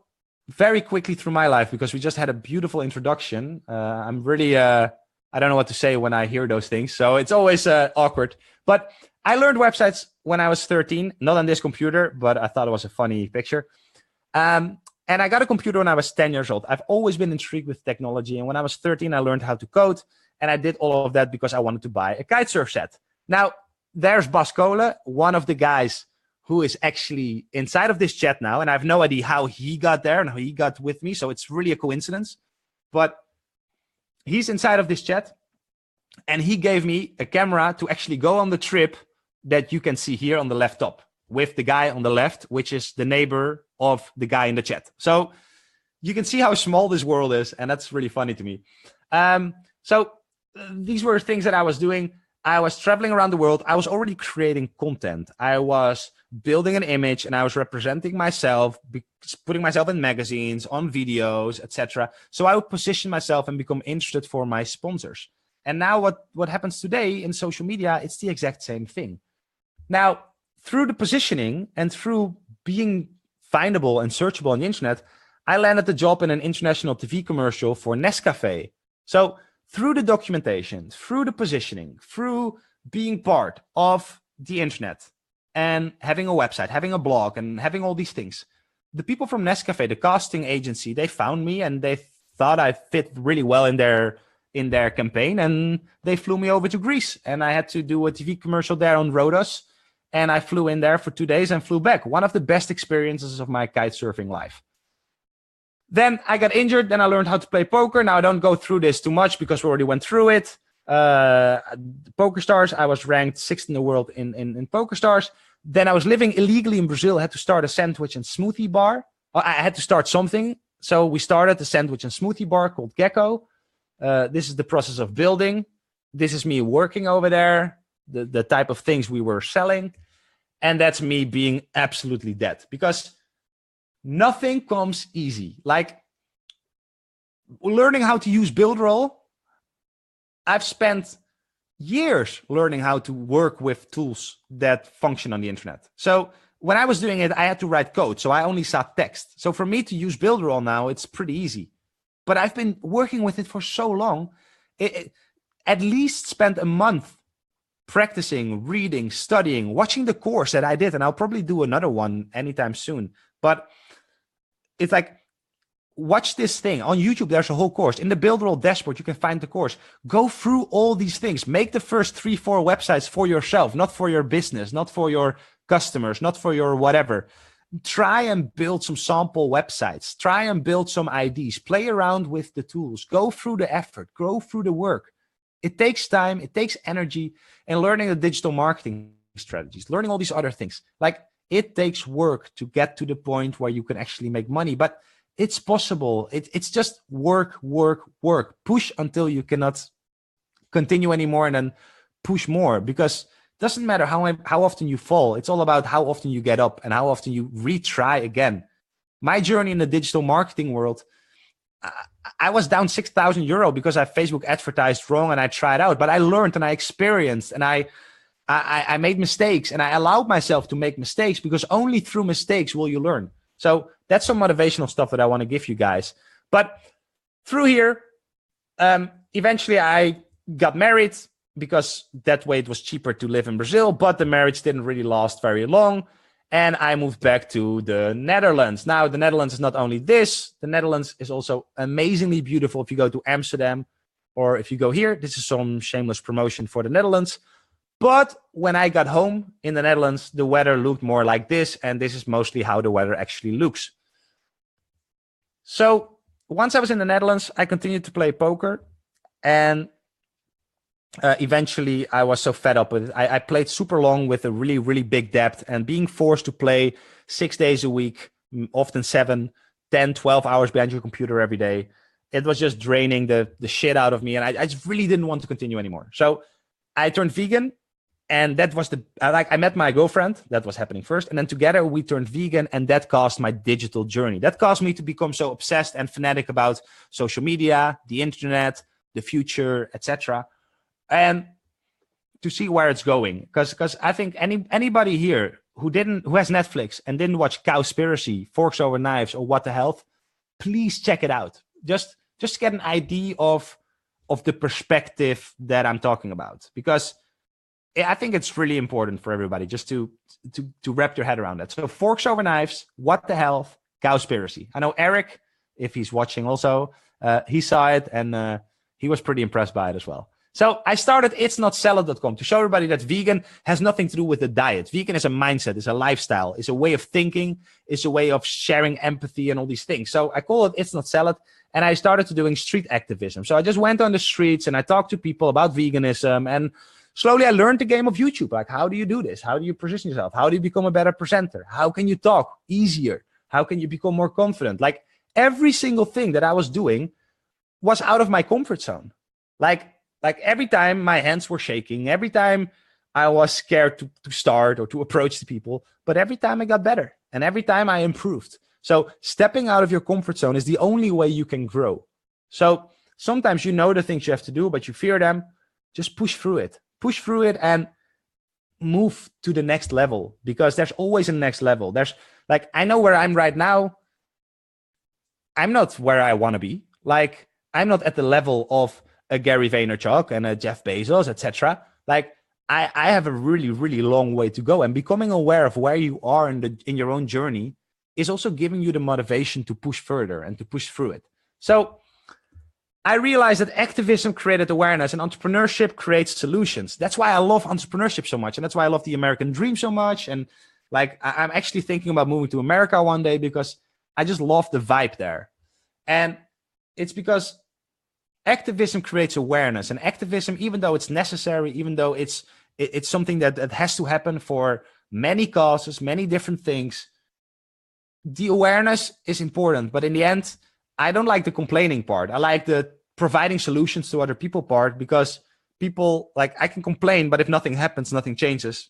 very quickly through my life, because we just had a beautiful introduction. I'm really, I don't know what to say when I hear those things. So it's always awkward. But I learned websites when I was 13, not on this computer, but I thought it was a funny picture. And I got a computer when I was 10 years old. I've always been intrigued with technology. And when I was 13, I learned how to code. And I did all of that because I wanted to buy a kitesurf set. Now, there's Bas Kolen, one of the guys who is actually inside of this chat now. And I have no idea how he got there and how he got with me. So it's really a coincidence. But he's inside of this chat. And he gave me a camera to actually go on the trip that you can see here on the left top, with the guy on the left, which is the neighbor of the guy in the chat. So you can see how small this world is, and that's really funny to me. So these were things that I was doing. I was traveling around the world. I was already creating content. I was building an image, and I was representing myself, putting myself in magazines, on videos, etc. So I would position myself and become interested for my sponsors. And now what happens today in social media, it's the exact same thing. Now, through the positioning and through being findable and searchable on the internet, I landed the job in an international TV commercial for Nescafe. So through the documentation, through the positioning, through being part of the internet and having a website, having a blog, and having all these things, the people from Nescafe, the casting agency, they found me and they thought I fit really well in their campaign, and they flew me over to Greece, and I had to do a TV commercial there on Rhodos. And I flew in there for 2 days and flew back. One of the best experiences of my kite surfing life. Then I got injured. Then I learned how to play poker. Now I don't go through this too much because we already went through it. Poker Stars, I was ranked 6th in the world in Poker Stars. Then I was living illegally in Brazil. I had to start a sandwich and smoothie bar. I had to start something. So we started a sandwich and smoothie bar called Gecko. This is the process of building. This is me working over there. The type of things we were selling. And that's me being absolutely dead, because nothing comes easy. Like learning how to use Builderall, I've spent years learning how to work with tools that function on the internet. So when I was doing it, I had to write code. So I only saw text. So for me to use Builderall now, it's pretty easy. But I've been working with it for so long. at least spend a month practicing, reading, studying, watching the course that I did. And I'll probably do another one anytime soon. But it's like, watch this thing on YouTube. There's a whole course in the Builderall dashboard. You can find the course. Go through all these things. Make the first 3-4 websites for yourself, not for your business, not for your customers, not for your whatever. Try and build some sample websites. Try and build some IDs. Play around with the tools. Go through the effort. Go through the work. It takes time. It takes energy. And learning the digital marketing strategies, learning all these other things. Like, it takes work to get to the point where you can actually make money. But it's possible. It's just work, work, work. Push until you cannot continue anymore, and then push more, because it doesn't matter how often you fall. It's all about how often you get up and how often you retry again. My journey in the digital marketing world, I was down 6,000 euro because I Facebook advertised wrong and I tried out, but I learned and I experienced and I made mistakes, and I allowed myself to make mistakes, because only through mistakes will you learn. So that's some motivational stuff that I want to give you guys. But through here, eventually I got married, because that way it was cheaper to live in Brazil, but the marriage didn't really last very long. And I moved back to the Netherlands. Now, the Netherlands is not only this, the Netherlands is also amazingly beautiful. If you go to Amsterdam, or if you go here, this is some shameless promotion for the Netherlands. But when I got home in the Netherlands, the weather looked more like this, and this is mostly how the weather actually looks. So once I was in the Netherlands, I continued to play poker, and eventually I was so fed up with it. I played super long with a really, really big debt, and being forced to play 6 days a week, often 7, 10, 12 hours behind your computer every day. It was just draining the shit out of me, and I just really didn't want to continue anymore. So I turned vegan. And that was I met my girlfriend. That was happening first. And then together we turned vegan, and that caused my digital journey. That caused me to become so obsessed and fanatic about social media, the internet, the future, etc. And to see where it's going. Because I think anybody here who has Netflix and didn't watch Cowspiracy, Forks Over Knives, or What the Health, please check it out. Just get an idea of the perspective that I'm talking about. Because I think it's really important for everybody just to wrap your head around that. So Forks Over Knives, What the Health, Cowspiracy. I know Eric, if he's watching also, he saw it, and he was pretty impressed by it as well. So I started itsnotsalad.com to show everybody that vegan has nothing to do with the diet. Vegan is a mindset, it's a lifestyle, it's a way of thinking, it's a way of sharing empathy and all these things. So I call it It's Not Salad, and I started doing street activism. So I just went on the streets and I talked to people about veganism, and slowly I learned the game of YouTube. Like, how do you do this? How do you position yourself? How do you become a better presenter? How can you talk easier? How can you become more confident? Like, every single thing that I was doing was out of my comfort zone. Like every time my hands were shaking, every time I was scared to start or to approach the people, but every time I got better and every time I improved. So stepping out of your comfort zone is the only way you can grow. So sometimes you know the things you have to do, but you fear them. Just push through it. Push through it and move to the next level, because there's always a next level. There's like, I know where I'm right now. I'm not where I want to be. Like, I'm not at the level of a Gary Vaynerchuk and a Jeff Bezos, etc. Like, I have a really, really long way to go, and becoming aware of where you are in your own journey is also giving you the motivation to push further and to push through it. So I realized that activism created awareness and entrepreneurship creates solutions. That's why I love entrepreneurship so much. And that's why I love the American dream so much. And like, I'm actually thinking about moving to America one day, because I just love the vibe there. And it's because activism creates awareness, and activism, even though it's necessary, even though it's something that has to happen for many causes, many different things, the awareness is important. But in the end, I don't like the complaining part. I like the providing solutions to other people part, because people, like, I can complain, but if nothing happens, nothing changes,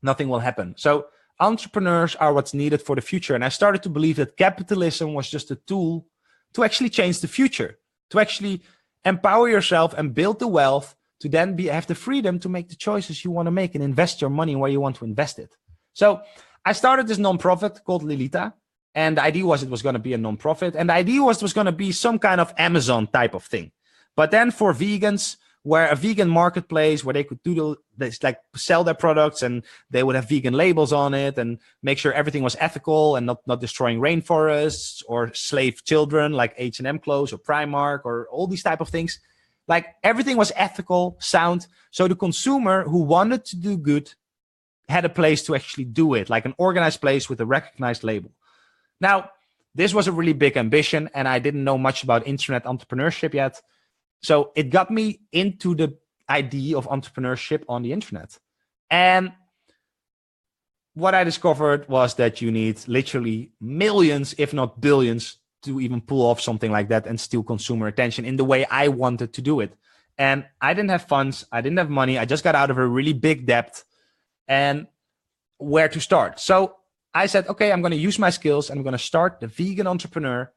nothing will happen. So entrepreneurs are what's needed for the future. And I started to believe that capitalism was just a tool to actually change the future, to actually empower yourself and build the wealth to then have the freedom to make the choices you want to make and invest your money where you want to invest it. So I started this nonprofit called Lilita. And the idea was it was going to be a nonprofit. And the idea was it was going to be some kind of Amazon type of thing. But then for vegans, where a vegan marketplace where they could do this, like sell their products, and they would have vegan labels on it and make sure everything was ethical and not destroying rainforests or slave children like H&M clothes or Primark or all these type of things. Like everything was ethical, sound. So the consumer who wanted to do good had a place to actually do it, like an organized place with a recognized label. Now, this was a really big ambition, and I didn't know much about internet entrepreneurship yet. So it got me into the idea of entrepreneurship on the internet. And what I discovered was that you need literally millions, if not billions, to even pull off something like that and steal consumer attention in the way I wanted to do it. And I didn't have funds. I didn't have money. I just got out of a really big debt. And where to start? So I said, okay, I'm going to use my skills. I'm going to start the Vegan Entrepreneur.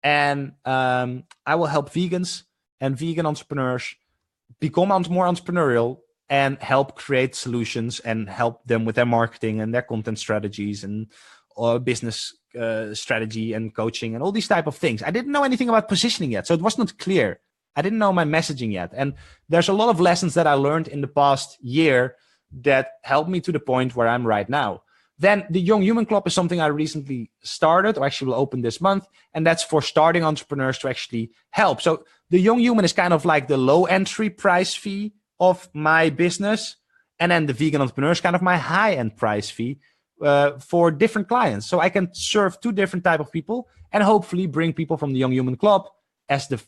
And I will help vegans and vegan entrepreneurs become more entrepreneurial and help create solutions and help them with their marketing and their content strategies and business strategy and coaching and all these type of things. I didn't know anything about positioning yet, so it was not clear. I didn't know my messaging yet. And there's a lot of lessons that I learned in the past year that helped me to the point where I'm right now. Then the Young Human Club is something I recently started, or actually will open this month. And that's for starting entrepreneurs to actually help. So the Young Human is kind of like the low entry price fee of my business. And then the Vegan Entrepreneur is kind of my high end price fee for different clients. So I can serve two different type of people and hopefully bring people from the Young Human Club as the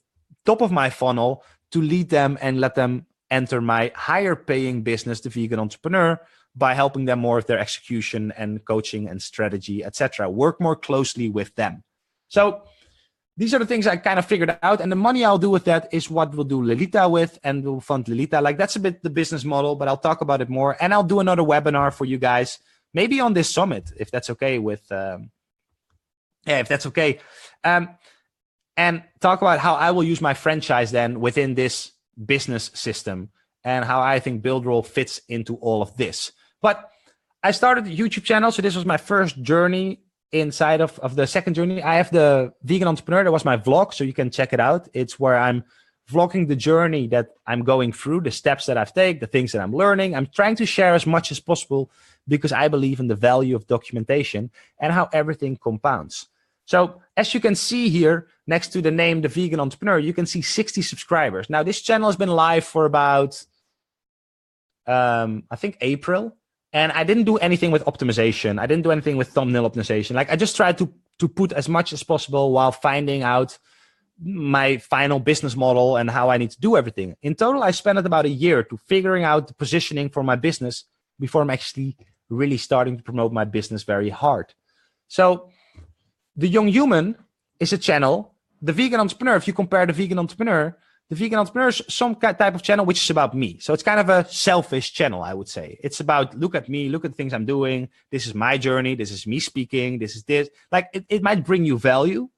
top of my funnel to lead them and let them enter my higher paying business, the Vegan Entrepreneur, by helping them more with their execution and coaching and strategy, etc. Work more closely with them. So these are the things I kind of figured out. And the money I'll do with that is what we'll do Lolita with, and we'll fund Lolita. Like that's a bit the business model, but I'll talk about it more. And I'll do another webinar for you guys, maybe on this summit, if that's okay with, if that's okay. And talk about how I will use my franchise then within this business system and how I think Buildroll fits into all of this. But I started a YouTube channel. So this was my first journey inside of the second journey. I have the Vegan Entrepreneur. That was my vlog. So you can check it out. It's where I'm vlogging the journey that I'm going through, the steps that I've taken, the things that I'm learning. I'm trying to share as much as possible because I believe in the value of documentation and how everything compounds. So as you can see here, next to the name, the Vegan Entrepreneur, you can see 60 subscribers. Now this channel has been live for about, I think April. And I didn't do anything with optimization. I didn't do anything with thumbnail optimization. Like I just tried to put as much as possible while finding out my final business model and how I need to do everything. In total, I spent about a year to figuring out the positioning for my business before I'm actually really starting to promote my business very hard. So the Young Human is a channel. The Vegan Entrepreneur, if you compare the Vegan Entrepreneur is some type of channel which is about me. So it's kind of a selfish channel, I would say. It's about, look at me, look at the things I'm doing. This is my journey. This is me speaking. This is this. Like it might bring you value,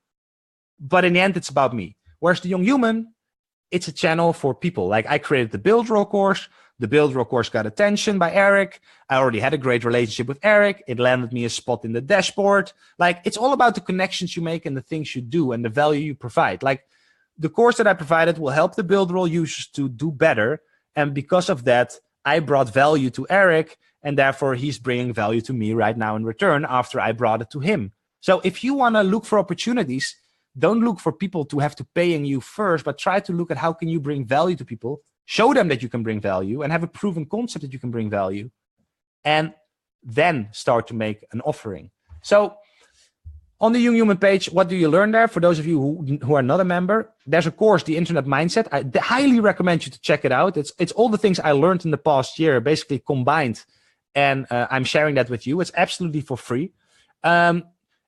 but in the end, it's about me. Whereas the Young Human, it's a channel for people. Like I created the Buildroll course. The Buildroll course got attention by Eric. I already had a great relationship with Eric. It landed me a spot in the dashboard. Like it's all about the connections you make and the things you do and the value you provide. Like the course that I provided will help the Buildroll users to do better. And because of that, I brought value to Eric, and therefore he's bringing value to me right now in return after I brought it to him. So if you want to look for opportunities, don't look for people to have to paying you first, but try to look at how can you bring value to people, show them that you can bring value and have a proven concept that you can bring value, and then start to make an offering. So on the Young Human page, what do you learn there? For those of you who are not a member, there's a course, The Internet Mindset. I highly recommend you to check it out. It's all the things I learned in the past year, basically combined. And I'm sharing that with you. It's absolutely for free. And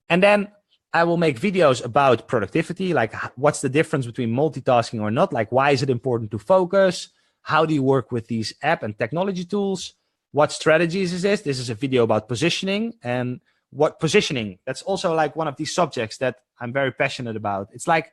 then I will make videos about productivity, like what's the difference between multitasking or not? Like why is it important to focus? How do you work with these app and technology tools? What strategies is this? This is a video about positioning and what positioning. That's also like one of these subjects that I'm very passionate about. It's like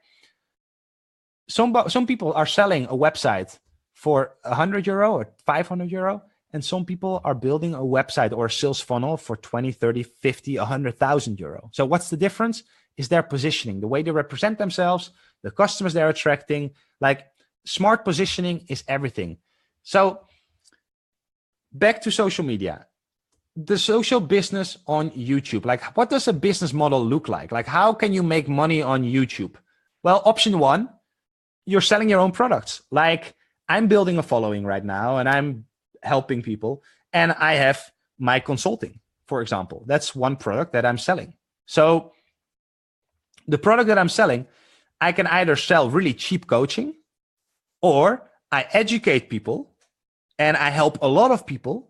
some people are selling a website for €100 or €500, and some people are building a website or a sales funnel for 20, 30, 50, €100,000. So what's the difference? Is their positioning, the way they represent themselves, the customers they're attracting. Like smart positioning is everything. So back to social media, the social business on YouTube. Like, what does a business model look like? Like, how can you make money on YouTube? Well, option one, you're selling your own products. Like, I'm building a following right now and I'm helping people, and I have my consulting, for example. That's one product that I'm selling. So the product that I'm selling, I can either sell really cheap coaching, or I educate people and I help a lot of people.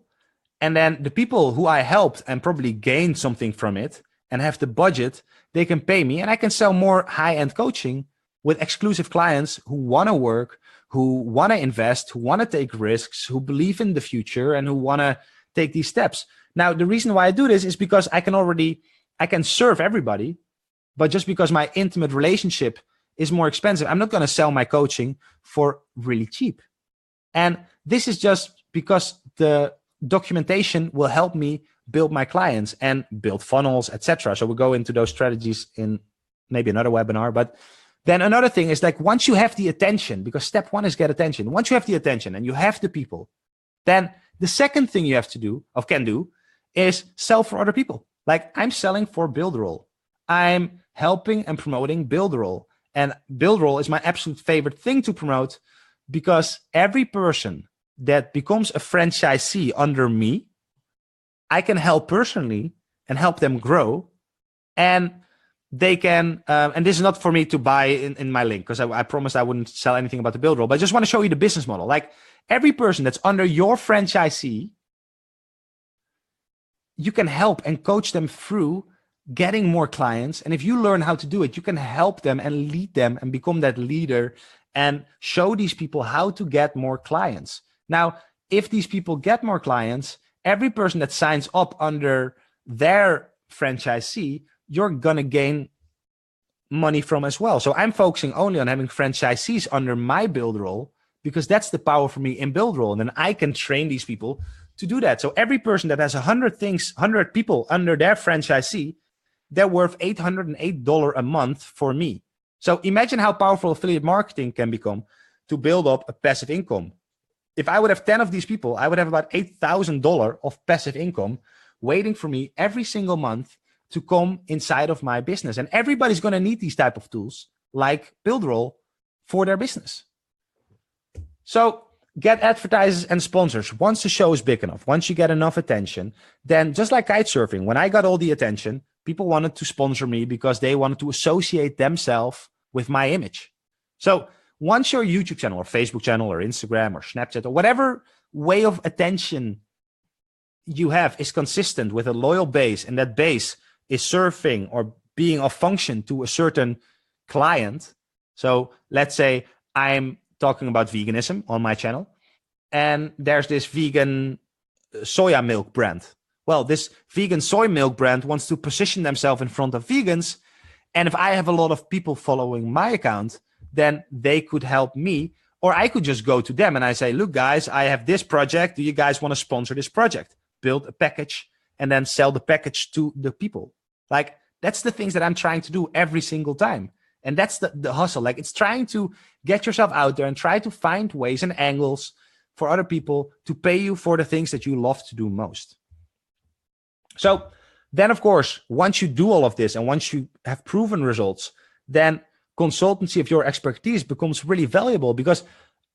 And then the people who I helped and probably gained something from it and have the budget, they can pay me, and I can sell more high-end coaching with exclusive clients who want to work, who want to invest, who want to take risks, who believe in the future, and who want to take these steps. Now, the reason why I do this is because I can serve everybody, but just because my intimate relationship is more expensive, I'm not going to sell my coaching for really cheap. And this is just because the documentation will help me build my clients and build funnels, etc. So we'll go into those strategies in maybe another webinar. But then another thing is, like, once you have the attention, because step one is get attention. Once you have the attention and you have the people, then the second thing you have to do, or can do, is sell for other people. Like, I'm selling for Builderall. I'm helping and promoting Builderall. And Builderall is my absolute favorite thing to promote, because every person that becomes a franchisee under me, I can help personally and help them grow. And they can, and this is not for me to buy in my link, because I promised I wouldn't sell anything about the Builderall, but I just want to show you the business model. Like, every person that's under your franchisee, you can help and coach them through getting more clients. And if you learn how to do it, you can help them and lead them and become that leader and show these people how to get more clients. Now, if these people get more clients, every person that signs up under their franchisee, you're going to gain money from as well. So I'm focusing only on having franchisees under my Builderall, because that's the power for me in Builderall. And then I can train these people to do that. So every person that has 100 people under their franchisee, they're worth $808 a month for me. So imagine how powerful affiliate marketing can become to build up a passive income. If I would have 10 of these people, I would have about $8,000 of passive income waiting for me every single month to come inside of my business. And everybody's going to need these type of tools like Builderall for their business. So get advertisers and sponsors. Once the show is big enough, once you get enough attention, then just like kitesurfing, when I got all the attention, people wanted to sponsor me because they wanted to associate themselves with my image. So once your YouTube channel or Facebook channel or Instagram or Snapchat or whatever way of attention you have is consistent with a loyal base, and that base is serving or being of function to a certain client. So let's say I'm talking about veganism on my channel, and there's this vegan soya milk brand. Well, this vegan soy milk brand wants to position themselves in front of vegans. And if I have a lot of people following my account, then they could help me, or I could just go to them and I say, look, guys, I have this project. Do you guys want to sponsor this project? Build a package and then sell the package to the people. Like, that's the things that I'm trying to do every single time. And that's the hustle. Like, it's trying to get yourself out there and try to find ways and angles for other people to pay you for the things that you love to do most. So then, of course, once you do all of this and once you have proven results, then consultancy of your expertise becomes really valuable, because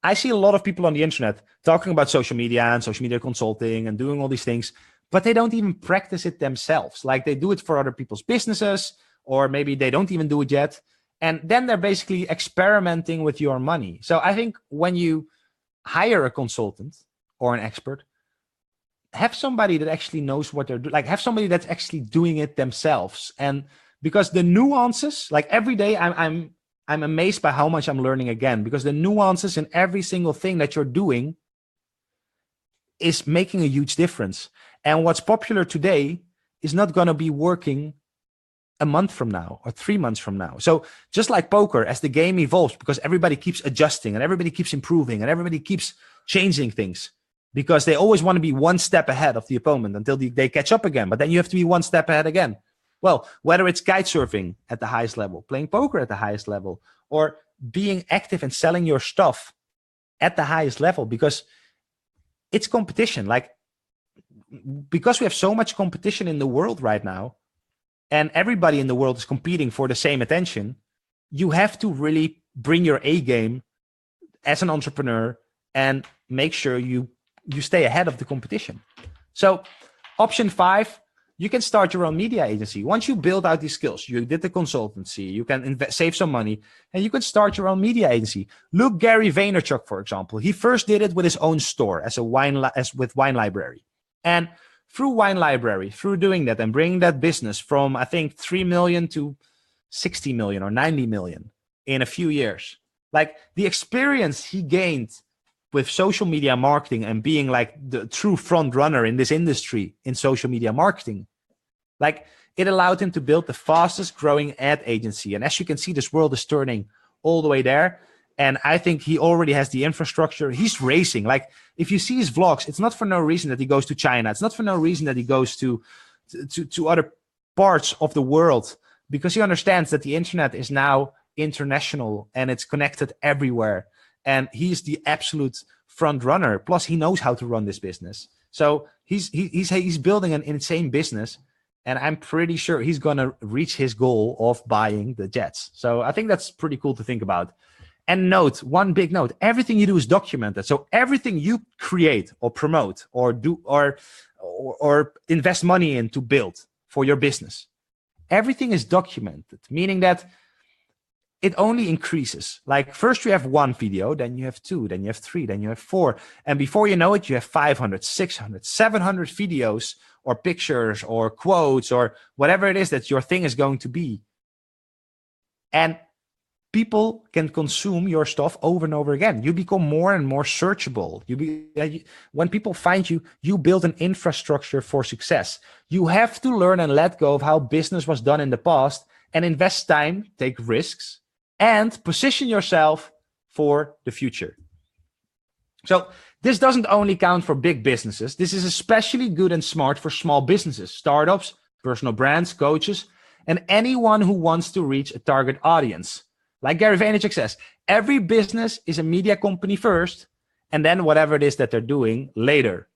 I see a lot of people on the internet talking about social media and social media consulting and doing all these things, but they don't even practice it themselves. Like, they do it for other people's businesses, or maybe they don't even do it yet. And then they're basically experimenting with your money. So I think when you hire a consultant or an expert, have somebody that actually knows what they're doing. Like, have somebody that's actually doing it themselves. And because the nuances, like, every day I'm amazed by how much I'm learning again, because the nuances in every single thing that you're doing is making a huge difference. And what's popular today is not going to be working a month from now or 3 months from now. So just like poker, as the game evolves, because everybody keeps adjusting and everybody keeps improving and everybody keeps changing things, because they always want to be one step ahead of the opponent until they catch up again. But then you have to be one step ahead again. Well, whether it's kite surfing at the highest level, playing poker at the highest level, or being active and selling your stuff at the highest level, because it's competition. Like, because we have so much competition in the world right now, and everybody in the world is competing for the same attention, you have to really bring your A game as an entrepreneur and make sure you stay ahead of the competition. So option 5, you can start your own media agency. Once you build out these skills, you did the consultancy, you can save some money, and you can start your own media agency. Look, Gary Vaynerchuk, for example, he first did it with his own store as with Wine Library. And through Wine Library, through doing that and bringing that business from, I think, 3 million to 60 million or 90 million in a few years, like the experience he gained with social media marketing and being like the true front runner in this industry in social media marketing, like it allowed him to build the fastest growing ad agency. And as you can see, this world is turning all the way there. And I think he already has the infrastructure. He's racing. Like, if you see his vlogs, it's not for no reason that he goes to China. It's not for no reason that he goes to other parts of the world, because he understands that the internet is now international and it's connected everywhere. And he's the absolute front runner. Plus, he knows how to run this business. So he's building an insane business. And I'm pretty sure he's going to reach his goal of buying the jets. So I think that's pretty cool to think about. And note, one big note, everything you do is documented. So everything you create or promote or do or invest money in to build for your business, everything is documented, meaning that it only increases. Like, first you have 1 video, then you have 2, then you have 3, then you have 4. And before you know it, you have 500, 600, 700 videos or pictures or quotes or whatever it is that your thing is going to be. And people can consume your stuff over and over again. You become more and more searchable. When people find you, you build an infrastructure for success. You have to learn and let go of how business was done in the past and invest time, take risks, and position yourself for the future. So this doesn't only count for big businesses. This is especially good and smart for small businesses, startups, personal brands, coaches, and anyone who wants to reach a target audience. Like Gary Vaynerchuk says, every business is a media company first, and then whatever it is that they're doing later.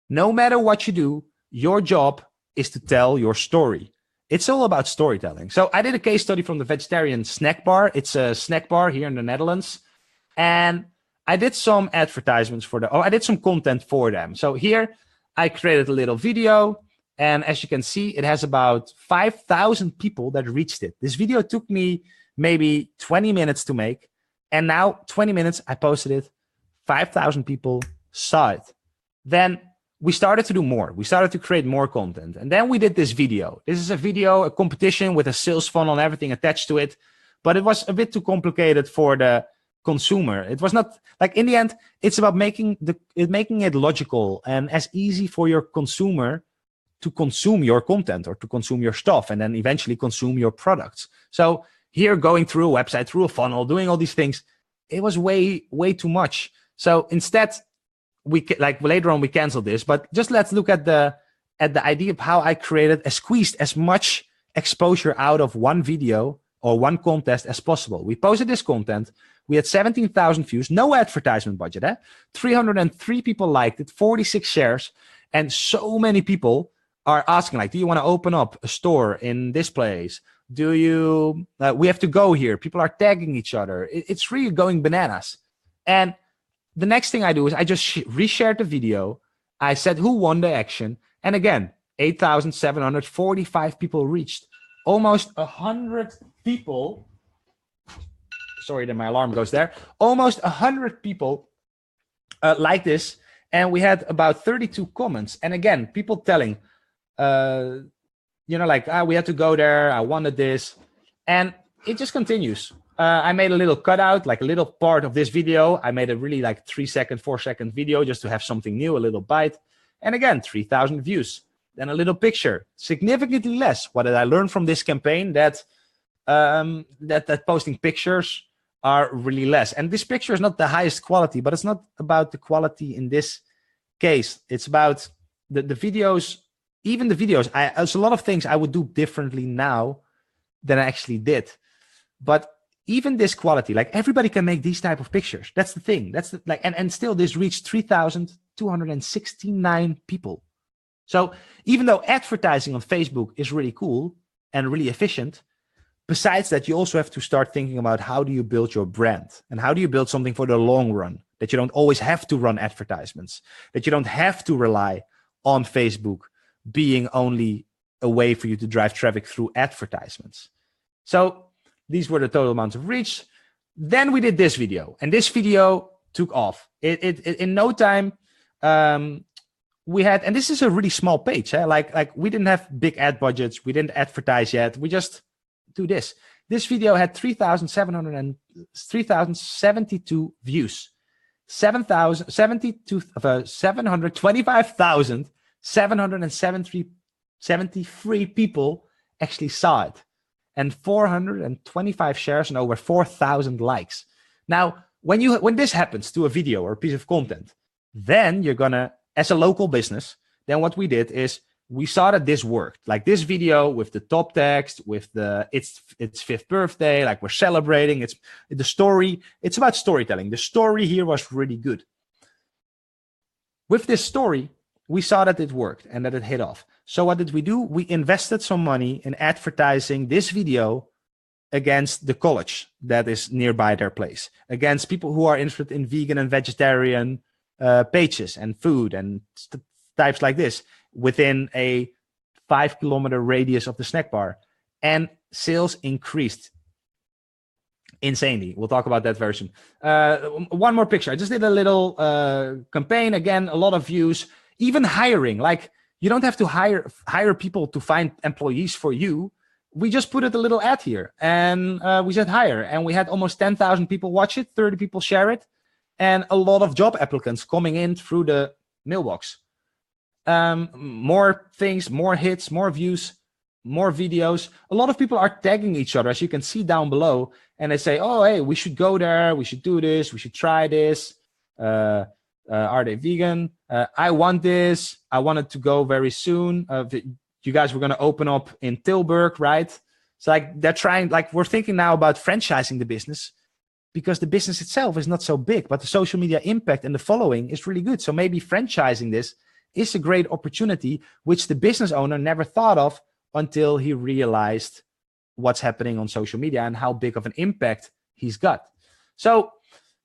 No matter what you do, your job is to tell your story. It's all about storytelling. So I did a case study from the vegetarian snack bar. It's a snack bar here in the Netherlands. And I did some advertisements I did some content for them. So here I created a little video. And as you can see, it has about 5,000 people that reached it. This video took me maybe 20 minutes to make. And now 20 minutes, I posted it. 5,000 people saw it. Then we started to do more. We started to create more content. And then we did this video. This is a video, a competition with a sales funnel and everything attached to it. But it was a bit too complicated for the consumer. It was not, like, in the end, it's about making it logical and as easy for your consumer to consume your content or to consume your stuff and then eventually consume your products. So here, going through a website, through a funnel, doing all these things, it was way too much. So instead, later on we canceled this, but just let's look at the idea of how I squeezed as much exposure out of one video or one contest as possible. We posted this content. We had 17,000 views, no advertisement budget. 303 people liked it, 46 shares, and so many people are asking, like, do you want to open up a store in this place? Do you, we have to go here. People are tagging each other. It's really going bananas. And the next thing I do is I just reshared the video. I said who won the action. And again, 8,745 people reached. Almost 100 people. Sorry that my alarm goes there. Almost 100 people like this. And we had about 32 comments. And again, people telling, we had to go there. I wanted this. And it just continues. I made a little cutout, like a little part of this video. I made a really 3-second, 4-second video just to have something new, a little bite. And again, 3,000 views. Then a little picture, significantly less. What did I learn from this campaign? That posting pictures are really less. And this picture is not the highest quality, but it's not about the quality in this case. It's about the videos. Even the videos, there's a lot of things I would do differently now than I actually did. But even this quality, like everybody can make these type of pictures. That's the thing. That's the, like, and still this reached 3,269 people. So even though advertising on Facebook is really cool and really efficient, besides that, you also have to start thinking about how do you build your brand and how do you build something for the long run, that you don't always have to run advertisements, that you don't have to rely on Facebook being only a way for you to drive traffic through advertisements. So these were the total amounts of reach. Then we did this video, and this video took off. It in no time, we had, and this is a really small page. Like we didn't have big ad budgets. We didn't advertise yet. We just do this. This video had 3,772 views, 725,773 people actually saw it, and 425 shares and over 4,000 likes. Now, when this happens to a video or a piece of content, then you're gonna, as a local business, then what we did is we saw that this worked. Like this video with the top text, with the it's 5th birthday, like we're celebrating. It's the story. It's about storytelling. The story here was really good. With this story, we saw that it worked and that it hit off. So what did we do? We invested some money in advertising this video against the college that is nearby their place, against people who are interested in vegan and vegetarian pages and food and types like this within a 5-kilometer radius of the snack bar. And sales increased insanely. We'll talk about that very soon. One more picture. I just did a little campaign. Again, a lot of views. Even hiring, like you don't have to hire people to find employees for you. We just put it a little ad here, and we said hire, and we had almost 10,000 people watch it, 30 people share it, and a lot of job applicants coming in through the mailbox. More things, more hits, more views, more videos. A lot of people are tagging each other, as you can see down below, and they say, oh, hey, we should go there, we should do this, we should try this. Are they vegan? I want this. I want it to go very soon. You guys were going to open up in Tilburg, right? So like they're trying, like we're thinking now about franchising the business because the business itself is not so big, but the social media impact and the following is really good. So maybe franchising this is a great opportunity, which the business owner never thought of until he realized what's happening on social media and how big of an impact he's got. So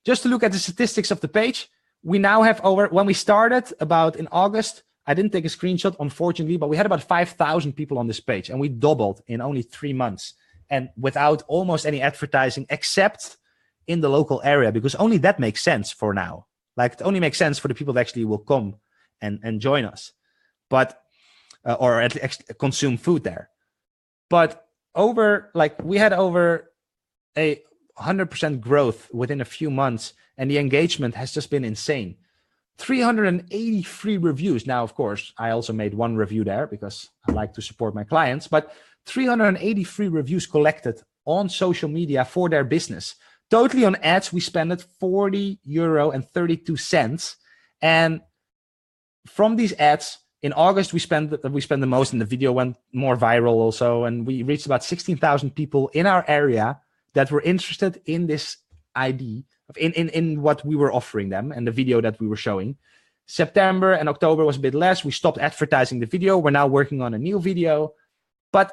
just to look at the statistics of the page, we now have over, when we started about in August, I didn't take a screenshot, unfortunately, but we had about 5,000 people on this page, and we doubled in only 3 months and without almost any advertising except in the local area, because only that makes sense for now. Like it only makes sense for the people that actually will come and join us, but, or at least consume food there. But we had over a 100% growth within a few months, and the engagement has just been insane. 383 reviews. Now, of course, I also made one review there because I like to support my clients, but 383 reviews collected on social media for their business. Totally on ads, we spent €40.32. And from these ads, in August, we spent the most, and the video went more viral also, and we reached about 16,000 people in our area that were interested in this ID, in what we were offering them and the video that we were showing. September and October was a bit less. We stopped advertising the video. We're now working on a new video. But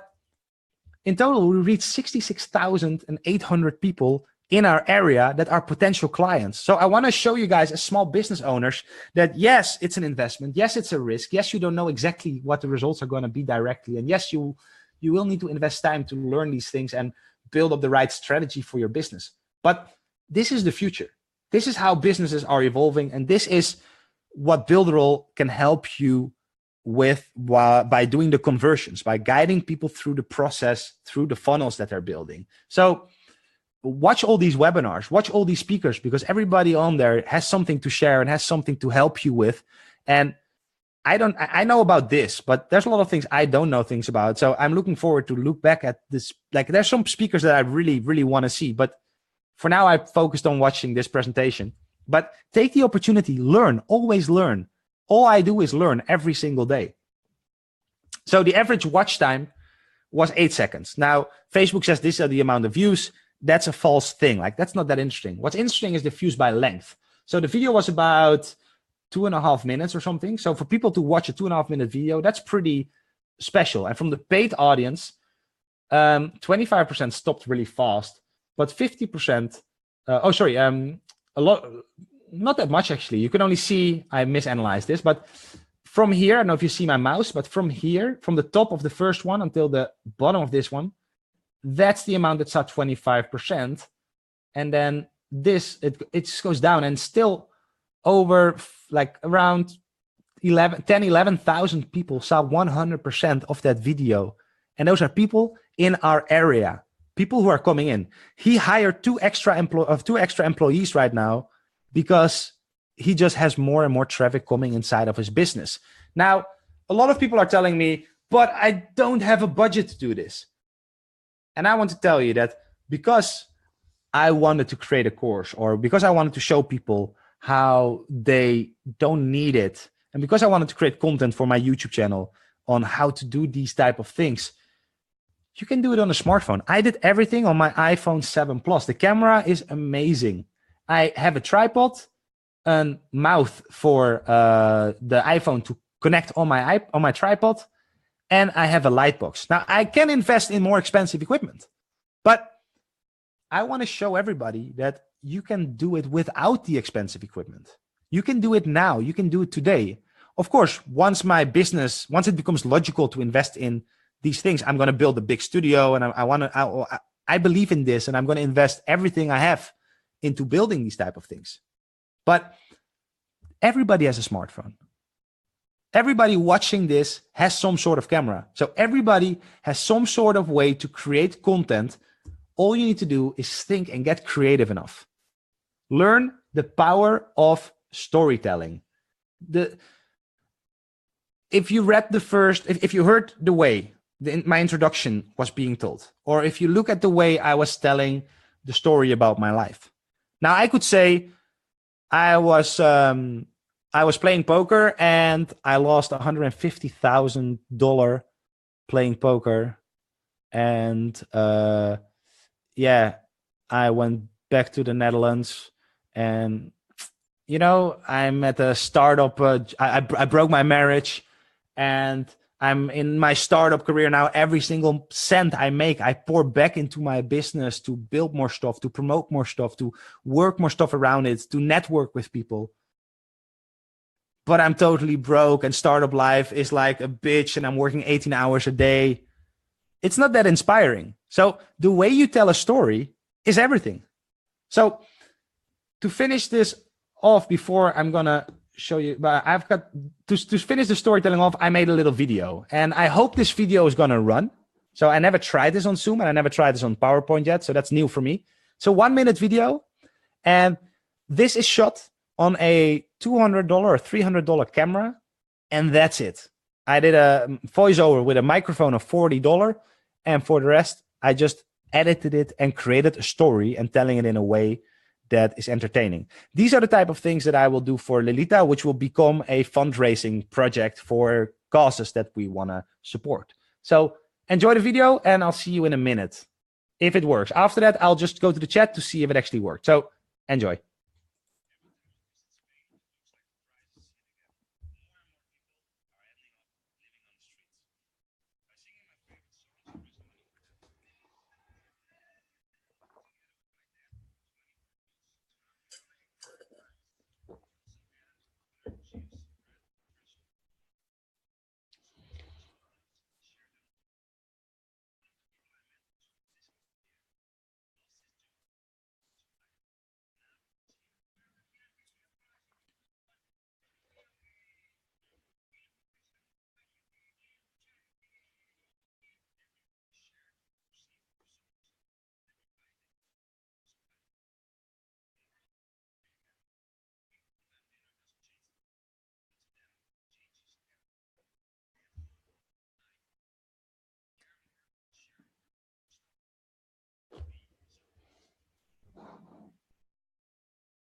in total, we reached 66,800 people in our area that are potential clients. So I want to show you guys as small business owners that yes, it's an investment. Yes, it's a risk. Yes, you don't know exactly what the results are going to be directly. And yes, you will need to invest time to learn these things and build up the right strategy for your business. But this is the future. This is how businesses are evolving. And this is what Builderall can help you with by doing the conversions, by guiding people through the process, through the funnels that they're building. So watch all these webinars, watch all these speakers, because everybody on there has something to share and has something to help you with. And I know about this, but there's a lot of things I don't know things about. So I'm looking forward to look back at this. Like there's some speakers that I really, really want to see, but for now I focused on watching this presentation. But take the opportunity, learn, always learn. All I do is learn every single day. So the average watch time was 8 seconds. Now, Facebook says these are the amount of views. that's a false thing. Like, that's not that interesting. What's interesting is the views by length. So the video was about 2.5 minutes or something. So for people to watch a 2.5-minute video, that's pretty special. And from the paid audience, 25% stopped really fast, but 50%, a lot, not that much actually. You can only see, I misanalyzed this, but from here, I don't know if you see my mouse, but from here, from the top of the first one until the bottom of this one, that's the amount that's at 25%. And then this, it just goes down, and still over like around 11,000 people saw 100% of that video. And those are people in our area, people who are coming in. He hired two extra employees right now because he just has more and more traffic coming inside of his business. Now, a lot of people are telling me, but I don't have a budget to do this. And I want to tell you that because I wanted to create a course, or because I wanted to show people how they don't need it, and because I wanted to create content for my YouTube channel on how to do these type of things, you can do it on a smartphone. I did everything on my iPhone 7 Plus. The camera is amazing. I have a tripod, a mouth for the iPhone to connect on my tripod, and I have a light box. Now, I can invest in more expensive equipment, but I want to show everybody that you can do it without the expensive equipment. You can do it now. You can do it today. Of course, once it becomes logical to invest in these things, I'm going to build a big studio, and I believe in this, and I'm going to invest everything I have into building these type of things. But everybody has a smartphone. Everybody watching this has some sort of camera. So everybody has some sort of way to create content. All you need to do is think and get creative enough. Learn the power of storytelling. If you read if you heard the way my introduction was being told, or if you look at the way I was telling the story about my life. Now, I could say I was playing poker and I lost $150,000 playing poker. And I went back to the Netherlands, and I'm at a startup. I broke my marriage, and I'm in my startup career now. Every single cent I make, I pour back into my business to build more stuff, to promote more stuff, to work more stuff around it, to network with people. But I'm totally broke, and startup life is like a bitch, and I'm working 18 hours a day. It's not that inspiring. So the way you tell a story is everything. So to finish this off, before I'm going to show you, but I've got to finish the storytelling off, I made a little video, and I hope this video is going to run. So I never tried this on Zoom, and I never tried this on PowerPoint yet. So that's new for me. So 1-minute video. And this is shot on a $200 or $300 camera. And that's it. I did a voiceover with a microphone of $40. And for the rest, I just edited it and created a story and telling it in a way that is entertaining. These are the type of things that I will do for Lilita, which will become a fundraising project for causes that we want to support. So enjoy the video, and I'll see you in a minute if it works. After that, I'll just go to the chat to see if it actually worked. So enjoy.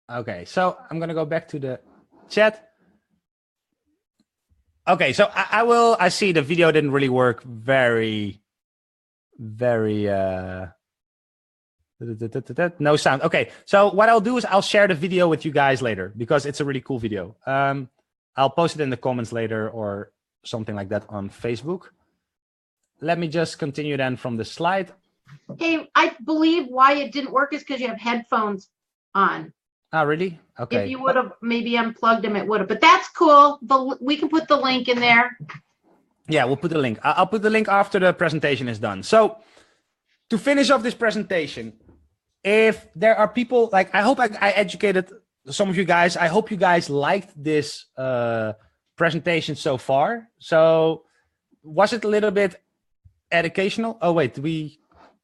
Okay, so I'm going to go back to the chat. Okay, so I see the video didn't really work very No sound. Okay, so what I'll do is I'll share the video with you guys later because it's a really cool video. I'll post it in the comments later or something like that on Facebook. Let me just continue then from the slide. Hey, I believe why it didn't work is because you have headphones on. Oh, really? Okay. If you would have maybe unplugged them, it would have. But that's cool. We can put the link in there. Yeah, we'll put the link. I'll put the link after the presentation is done. So to finish off this presentation, if there are people, like, I hope I educated some of you guys. I hope you guys liked this presentation so far. So was it a little bit educational? Oh, wait,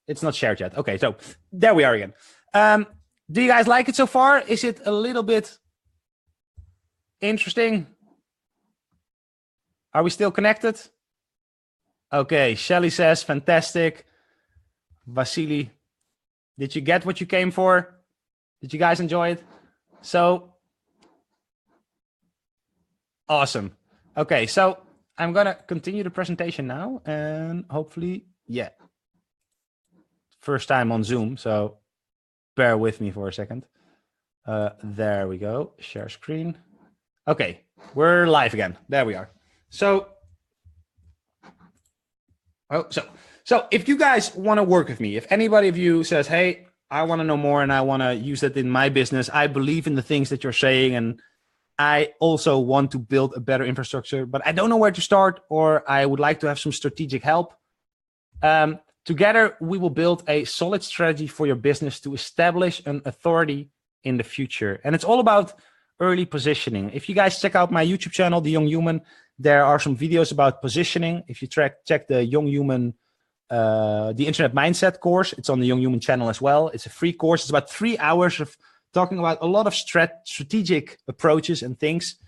it's not shared yet. Okay, so there we are again. Do you guys like it so far? Is it a little bit interesting? Are we still connected? Okay, Shelly says, fantastic. Vasily, did you get what you came for? Did you guys enjoy it? So, awesome. Okay, so I'm gonna continue the presentation now and hopefully, yeah. First time on Zoom, so bear with me for a second. There we go, share screen. Okay, we're live again, there we are. So if you guys want to work with me, if anybody of you says, hey, I want to know more and I want to use it in my business, I believe in the things that you're saying, and I also want to build a better infrastructure, but I don't know where to start, or I would like to have some strategic help. Together, we will build a solid strategy for your business to establish an authority in the future. And it's all about early positioning. If you guys check out my YouTube channel, The Young Human, there are some videos about positioning. If you check the Young Human, the Internet Mindset course, it's on the Young Human channel as well. It's a free course. It's about 3 hours of talking about a lot of strategic approaches and things.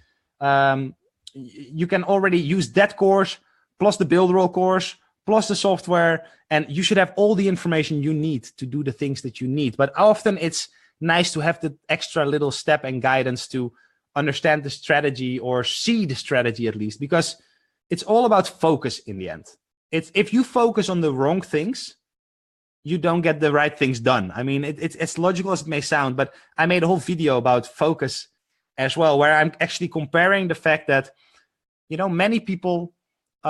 You can already use that course, plus the Build Roll course, plus the software, and you should have all the information you need to do the things that you need. But often it's nice to have the extra little step and guidance to understand the strategy, or see the strategy at least, because it's all about focus in the end. If you focus on the wrong things, you don't get the right things done. I mean, it's as logical as it may sound, but I made a whole video about focus as well, where I'm actually comparing the fact that, you know, many people,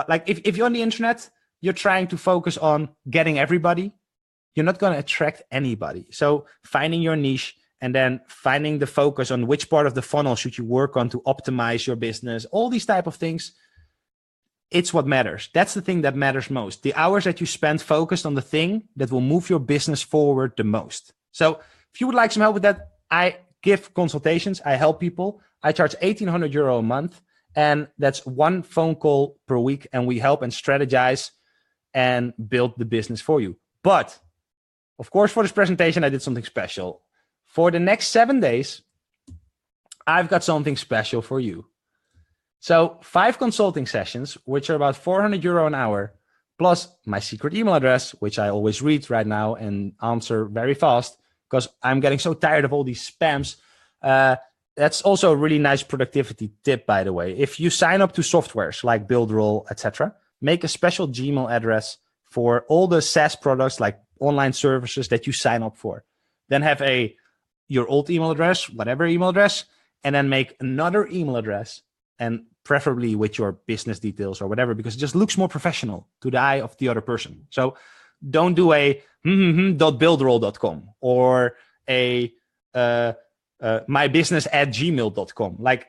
like if you're on the internet, you're trying to focus on getting everybody, you're not going to attract anybody. So finding your niche and then finding the focus on which part of the funnel should you work on to optimize your business, all these type of things, it's what matters. That's the thing that matters most. The hours that you spend focused on the thing that will move your business forward the most. So if you would like some help with that, I give consultations. I help people. I charge €1,800 a month, and that's one phone call per week. And we help and strategize and build the business for you. But of course, for this presentation, I did something special. For the next 7 days, I've got something special for you. So 5 consulting sessions, which are about €400 an hour, plus my secret email address, which I always read right now and answer very fast because I'm getting so tired of all these spams. That's also a really nice productivity tip, by the way. If you sign up to softwares like Buildroll, etc., make a special Gmail address for all the SaaS products like online services that you sign up for. Then have your old email address, whatever email address, and then make another email address, and preferably with your business details or whatever, because it just looks more professional to the eye of the other person. So don't do a .buildroll.com or a mybusiness@gmail.com. Like,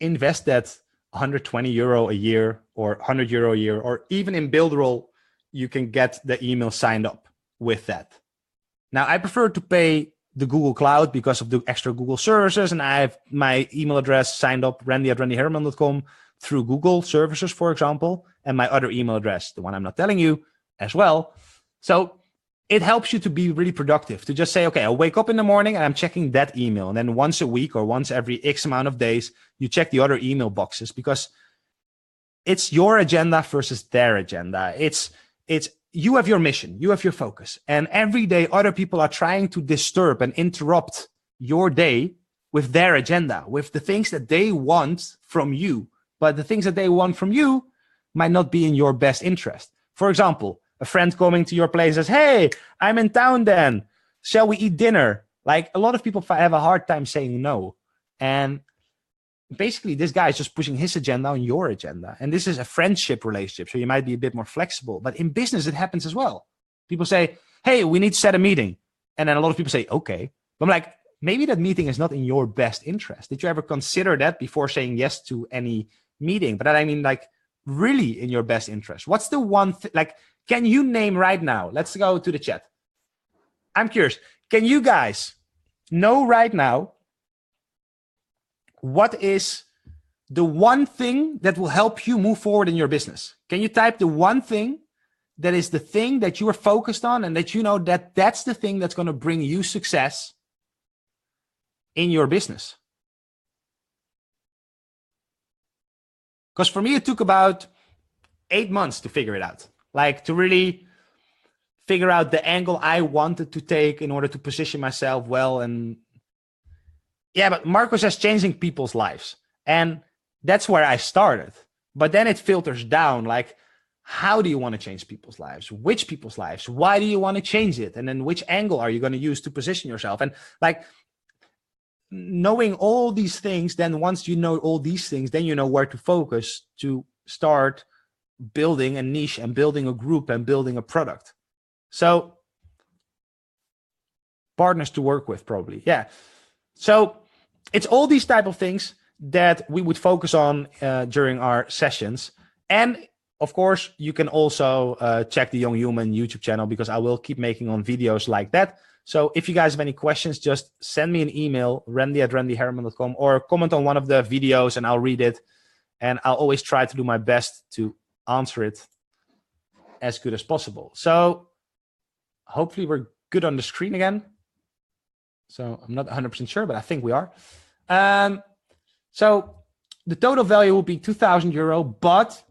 invest that €120 a year or €100 a year, or even in Buildroll, you can get the email signed up with that. Now, I prefer to pay the Google Cloud because of the extra Google services, and I have my email address signed up, randy@randyhereman.com, through Google services, for example, and my other email address, the one I'm not telling you, as well. So it helps you to be really productive, to just say, okay, I wake up in the morning and I'm checking that email, and then once a week or once every X amount of days, you check the other email boxes, because it's your agenda versus their agenda. It's you have your mission, you have your focus, and every day other people are trying to disturb and interrupt your day with their agenda, with the things that they want from you. But the things that they want from you might not be in your best interest. For example, a friend coming to your place says, hey, I'm in town then. shall we eat dinner? Like a lot of people have a hard time saying no. And basically this guy is just pushing his agenda on your agenda. And this is a friendship relationship. So you might be a bit more flexible, but in business, it happens as well. People say, hey, we need to set a meeting. And then a lot of people say, okay. But I'm like, maybe that meeting is not in your best interest. Did you ever consider that before saying yes to any meeting? But I mean, like, really in your best interest. What's the one thing, like, can you name right now? Let's go to the chat. I'm curious. Can you guys know right now what is the one thing that will help you move forward in your business? Can you type the one thing that is the thing that you are focused on and that you know that that's the thing that's going to bring you success in your business? Because for me, it took about 8 months to figure it out. Like to really figure out the angle I wanted to take in order to position myself well. And yeah, but Marco says changing people's lives. And that's where I started. But then it filters down, like, how do you want to change people's lives? Which people's lives? Why do you want to change it? And then which angle are you going to use to position yourself? And like knowing all these things, then once you know all these things, then you know where to focus to start building a niche and building a group and building a product. So partners to work with, probably. Yeah. So it's all these type of things that we would focus on during our sessions. And of course, you can also check the Young Human YouTube channel, because I will keep making on videos like that. So if you guys have any questions, just send me an email, randy@randyhereman.com, or comment on one of the videos and I'll read it. And I'll always try to do my best to answer it as good as possible. So hopefully we're good on the screen again. So I'm not 100% sure, but I think we are. So the total value will be €2,000, but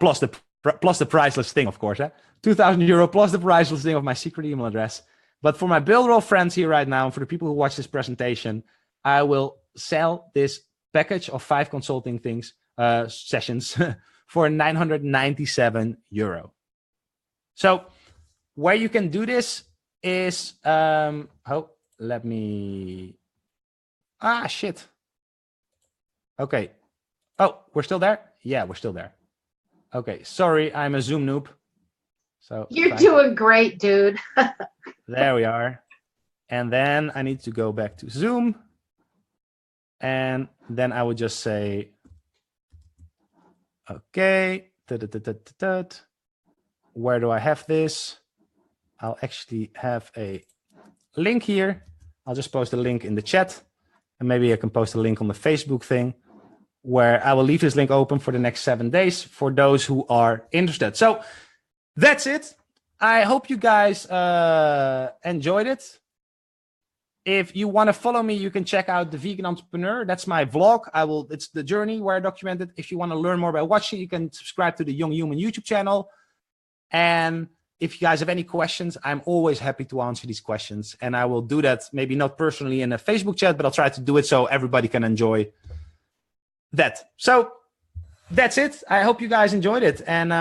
plus the priceless thing, of course. €2,000 plus the priceless thing of my secret email address. But for my Builderall friends here right now, and for the people who watch this presentation, I will sell this package of 5 consulting things sessions for €997. So where you can do this is let me shit. Okay. Oh, we're still there? Yeah, we're still there. Okay, sorry, I'm a Zoom noob. So you're doing great, dude. There we are. And then I need to go back to Zoom. And then I would just say, okay, where do I have this? I'll actually have a link here. I'll just post a link in the chat, and maybe I can post a link on the Facebook thing, where I will leave this link open for the next 7 days for those who are interested. So that's it. I hope you guys enjoyed it. If you want to follow me, you can check out The Vegan Entrepreneur. That's my vlog. It's the journey where I document it. If you want to learn more about watching, you can subscribe to the Young Human YouTube channel. And if you guys have any questions, I'm always happy to answer these questions. And I will do that, maybe not personally in a Facebook chat, but I'll try to do it so everybody can enjoy that. So that's it. I hope you guys enjoyed it. And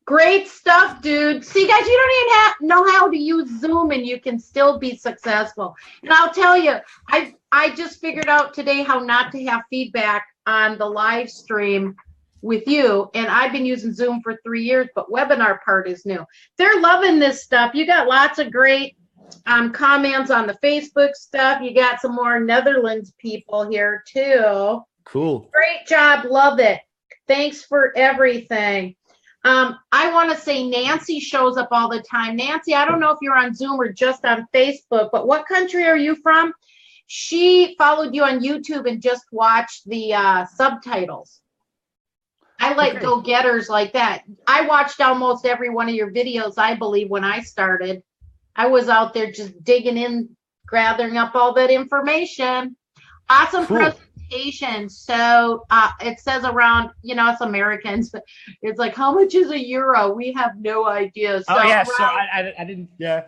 great stuff, dude. See, guys, you don't even know how to use Zoom, and you can still be successful. And I'll tell you, I just figured out today how not to have feedback on the live stream with you. And I've been using Zoom for 3 years, but webinar part is new. They're loving this stuff. You got lots of great comments on the Facebook stuff. You got some more Netherlands people here too. Cool. Great job. Love it. Thanks for everything. I want to say Nancy shows up all the time. Nancy, I don't know if you're on Zoom or just on Facebook, but what country are you from? She followed you on YouTube and just watched the subtitles. I like go-getters like that. I watched almost every one of your videos, I believe, when I started. I was out there just digging in, gathering up all that information. Awesome presentation. So it says around, it's Americans, but it's like, how much is a euro? We have no idea. So so I didn't, yeah.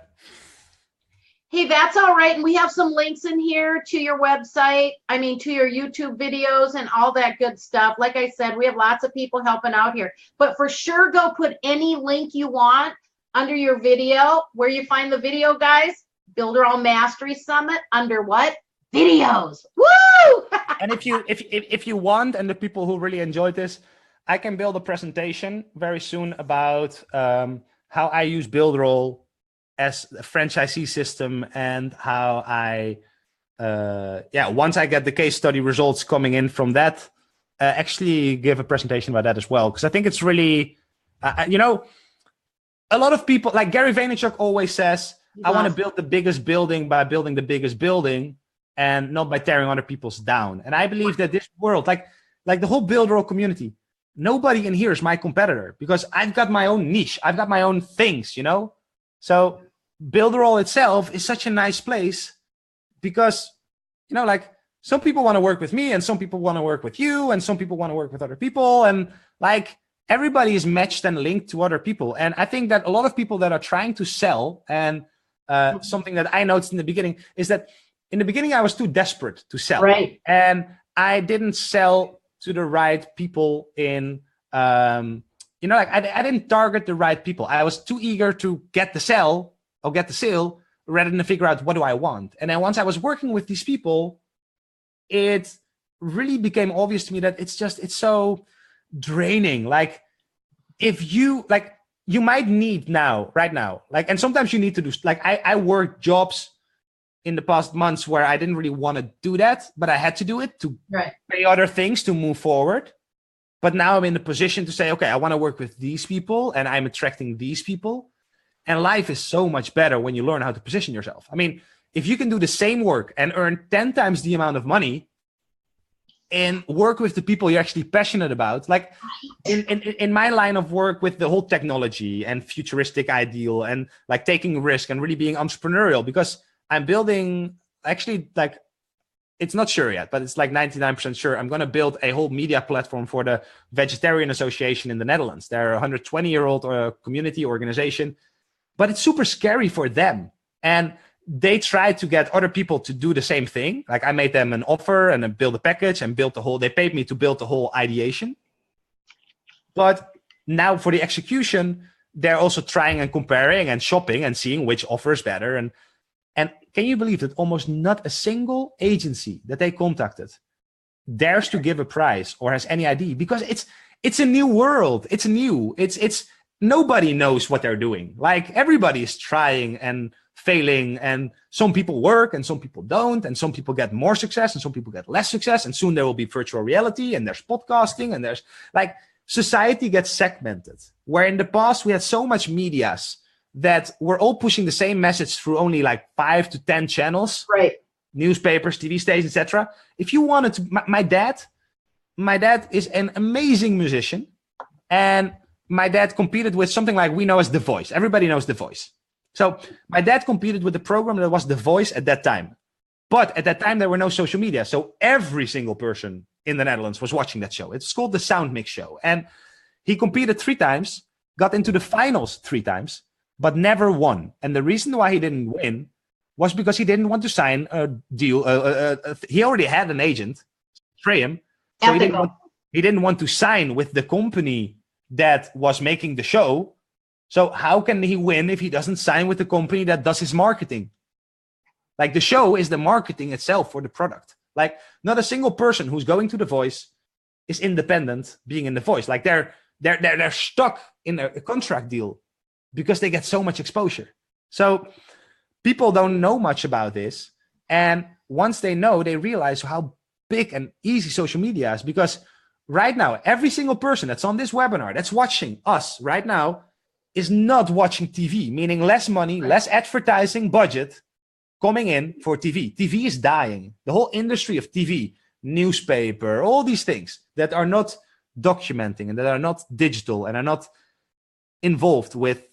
Hey, that's all right. And we have some links in here to your website. I mean, to your YouTube videos and all that good stuff. Like I said, we have lots of people helping out here. But for sure, go put any link you want under your video, where you find the video, guys, Builder All Mastery Summit, under what? Videos. Woo! And if you want, and the people who really enjoyed this, I can build a presentation very soon about how I use Builderall as a franchisee system, and how I, once I get the case study results coming in from that, actually give a presentation about that as well. Because I think it's really, you know, a lot of people, like Gary Vaynerchuk always says, I want to build the biggest building by building the biggest building, and not by tearing other people's down. And I believe that this world, like the whole Builderall community, nobody in here is my competitor, because I've got my own niche. I've got my own things, you know? So Builderall itself is such a nice place, because, you know, like, some people want to work with me, and some people want to work with you, and some people want to work with other people. And like, everybody is matched and linked to other people. And I think that a lot of people that are trying to sell, and something that I noticed in the beginning is that in the beginning, I was too desperate to sell. Right. And I didn't sell to the right people in, you know, like I didn't target the right people. I was too eager to get the sell or get the sale rather than figure out what do I want. And then once I was working with these people, it really became obvious to me that it's so draining. Like, if you, like, you might need right now, like, and sometimes you need to do, like, I worked jobs in the past months where I didn't really want to do that, but I had to do it to pay other things to move forward. But now I'm in the position to say, okay, I want to work with these people, and I'm attracting these people. And life is so much better when you learn how to position yourself. I mean, if you can do the same work and earn 10 times the amount of money and work with the people you're actually passionate about, like in my line of work with the whole technology and futuristic ideal, and like taking risk and really being entrepreneurial, because I'm building, actually, like, it's not sure yet, but it's like 99% sure, I'm going to build a whole media platform for the Vegetarian Association in the Netherlands. They're a 120-year-old community organization, but it's super scary for them. And they try to get other people to do the same thing. Like, I made them an offer and then build a package and built the whole, they paid me to build the whole ideation. But now for the execution, they're also trying and comparing and shopping and seeing which offer is better. And can you believe that almost not a single agency that they contacted dares to give a price or has any idea? Because it's a new world. It's new. It's nobody knows what they're doing. Like, everybody is trying and failing, and some people work and some people don't, and some people get more success and some people get less success, and soon there will be virtual reality, and there's podcasting, and there's, like, society gets segmented, where in the past we had so much medias that were all pushing the same message through only like 5 to 10 channels, right? Newspapers, TV stations, etc. If you wanted to, my dad is an amazing musician, and my dad competed with something like we know as The Voice. Everybody knows The Voice. So my dad competed with the program that was The Voice at that time. But at that time, there were no social media. So every single person in the Netherlands was watching that show. It's called the Sound Mix Show. And he competed 3 times, got into the finals 3 times, but never won. And the reason why he didn't win was because he didn't want to sign a deal. He already had an agent, Hereman. So he didn't want to sign with the company that was making the show. So how can he win if he doesn't sign with the company that does his marketing? Like, the show is the marketing itself for the product. Like, not a single person who's going to The Voice is independent being in The Voice. Like, they're stuck in a contract deal because they get so much exposure. So people don't know much about this. And once they know, they realize how big and easy social media is. Because right now, every single person that's on this webinar, that's watching us right now, is not watching TV, meaning less money, less advertising budget coming in for TV. TV is dying. The whole industry of TV, newspaper, all these things that are not documenting and that are not digital and are not involved with,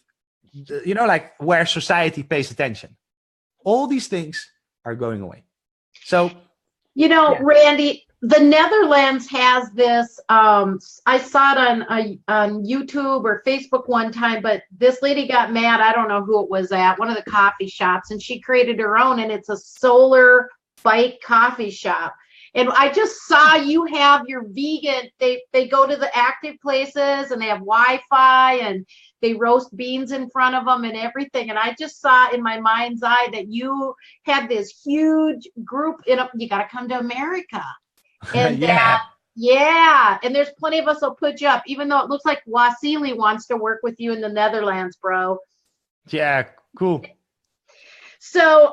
you know, like where society pays attention. All these things are going away. So, you know, yeah. Randy, the Netherlands has this, I saw it on YouTube or Facebook one time, but this lady got mad. I don't know who it was at, one of the coffee shops, and she created her own, and it's a solar bike coffee shop. And I just saw you have your vegan, they go to the active places and they have Wi-Fi and they roast beans in front of them and everything. And I just saw in my mind's eye that you had this huge group you got to come to America. And yeah, and there's plenty of us will put you up, even though it looks like Wasili wants to work with you in the Netherlands, bro. Yeah, cool. So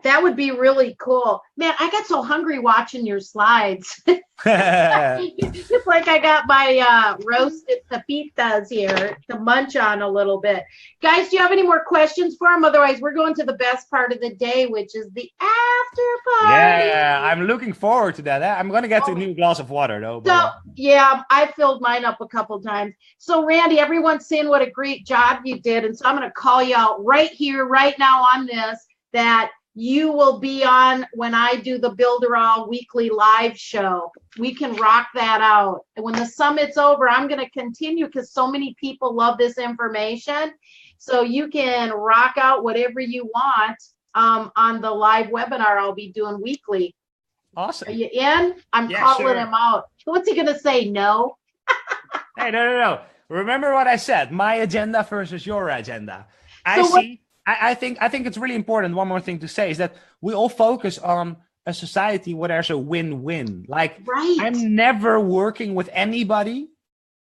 that would be really cool. Man, I got so hungry watching your slides. It's like I got my roasted tapitas here to munch on a little bit. Guys, do you have any more questions for them? Otherwise, we're going to the best part of the day, which is the after party. Yeah, I'm looking forward to that. I'm going to get a new glass of water, though. So, yeah, I filled mine up a couple times. So, Randy, everyone's saying what a great job you did. And so I'm going to call you out right here, right now on this, that you will be on when I do the Builderall weekly live show. We can rock that out. And when the summit's over, I'm going to continue because so many people love this information. So you can rock out whatever you want on the live webinar I'll be doing weekly. Awesome. Are you in? I'm calling him out. What's he going to say? No? Hey, no. Remember what I said. My agenda versus your agenda. I think it's really important. One more thing to say is that we all focus on a society where there's a win-win. Like, I'm never working with anybody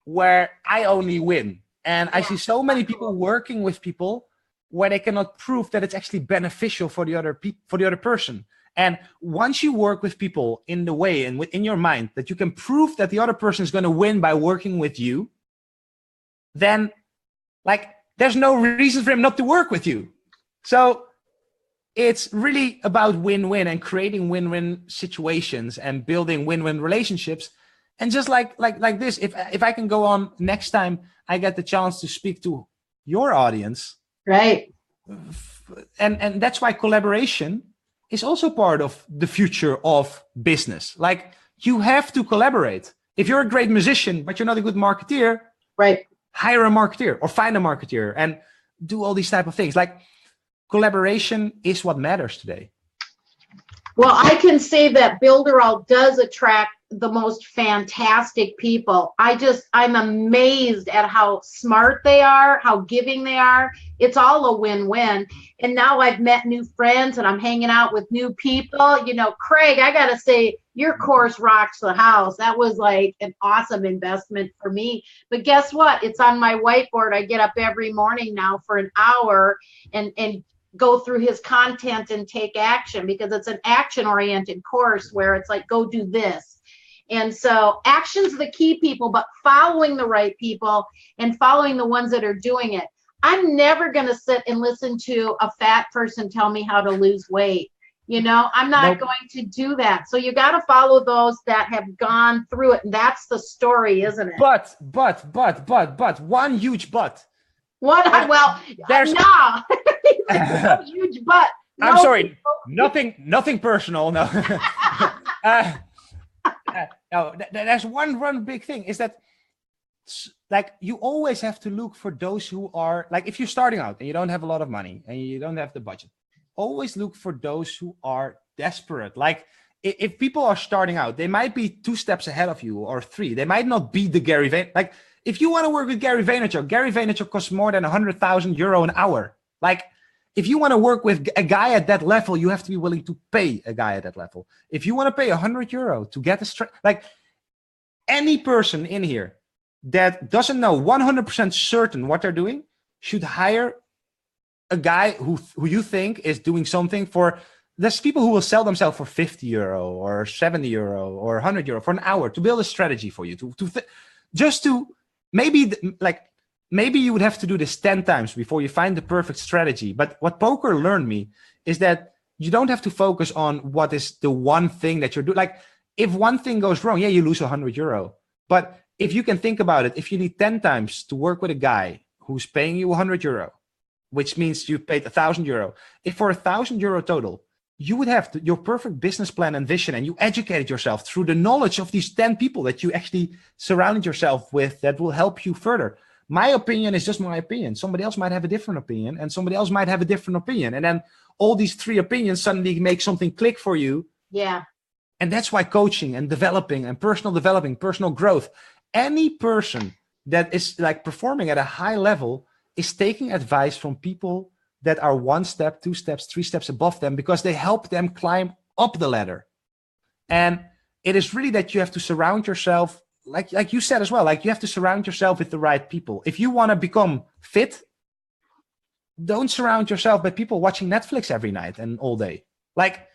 where I only win. And I see so many people working with people where they cannot prove that it's actually beneficial for the other person. And once you work with people in the way and within your mind that you can prove that the other person is going to win by working with you, then there's no reason for him not to work with you. So it's really about win-win and creating win-win situations and building win-win relationships. And just like this, if I can go on next time I get the chance to speak to your audience. Right. And that's why collaboration is also part of the future of business. Like, you have to collaborate. If you're a great musician, but you're not a good marketeer, right, hire a marketeer or find a marketeer and do all these type of things. Like, collaboration is what matters today. Well, I can say that Builderall does attract the most fantastic people. I'm amazed at how smart they are, how giving they are. It's all a win-win. And now I've met new friends and I'm hanging out with new people. You know, Craig, I got to say, your course rocks the house. That was like an awesome investment for me. But guess what? It's on my whiteboard. I get up every morning now for an hour and go through his content and take action, because it's an action-oriented course where it's like, go do this. And so action's the key, people, but following the right people and following the ones that are doing it. I'm never going to sit and listen to a fat person tell me how to lose weight. You know, I'm not going to do that. So you got to follow those that have gone through it. And that's the story, isn't it? But, one huge but. There's no huge but. No, I'm sorry, nothing personal. No. No, there's one big thing is that, like, you always have to look for those who are, like, if you're starting out and you don't have a lot of money and you don't have the budget, always look for those who are desperate. Like, if people are starting out, they might be 2 steps ahead of you or 3. They might not be the Gary Vaynerchuk. Like, if you want to work with Gary Vaynerchuk costs more than €100,000 an hour. Like, if you want to work with a guy at that level, you have to be willing to pay a guy at that level. If you want to pay €100 to get like, any person in here that doesn't know 100% certain what they're doing should hire a guy who you think is doing something for. There's people who will sell themselves for €50 or €70 or €100 for an hour to build a strategy for you maybe you would have to do this 10 times before you find the perfect strategy. But what poker learned me is that you don't have to focus on what is the one thing that you're doing. Like, if one thing goes wrong, yeah, you lose €100. But if you can think about it, if you need 10 times to work with a guy who's paying you €100, which means you paid €1,000, if for €1,000 total, you would have your perfect business plan and vision, and you educated yourself through the knowledge of these 10 people that you actually surrounded yourself with that will help you further. My opinion is just my opinion. Somebody else might have a different opinion, and somebody else might have a different opinion. And then all these 3 opinions suddenly make something click for you. Yeah. And that's why coaching and developing and personal growth, any person that is like performing at a high level is taking advice from people that are 1 step, 2 steps, 3 steps above them, because they help them climb up the ladder. And it is really that you have to surround yourself, like you said as well, like you have to surround yourself with the right people. If you want to become fit, don't surround yourself by people watching Netflix every night and all day. Like,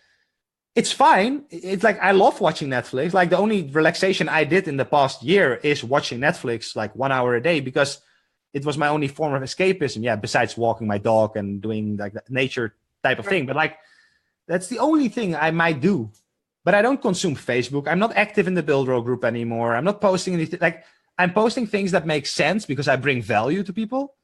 it's fine. It's like, I love watching Netflix. Like, the only relaxation I did in the past year is watching Netflix like 1 hour a day, because it was my only form of escapism. Yeah, besides walking my dog and doing like that nature type of thing. But like, that's the only thing I might do. But I don't consume Facebook. I'm not active in the Builder group anymore. I'm not posting anything. Like, I'm posting things that make sense because I bring value to people.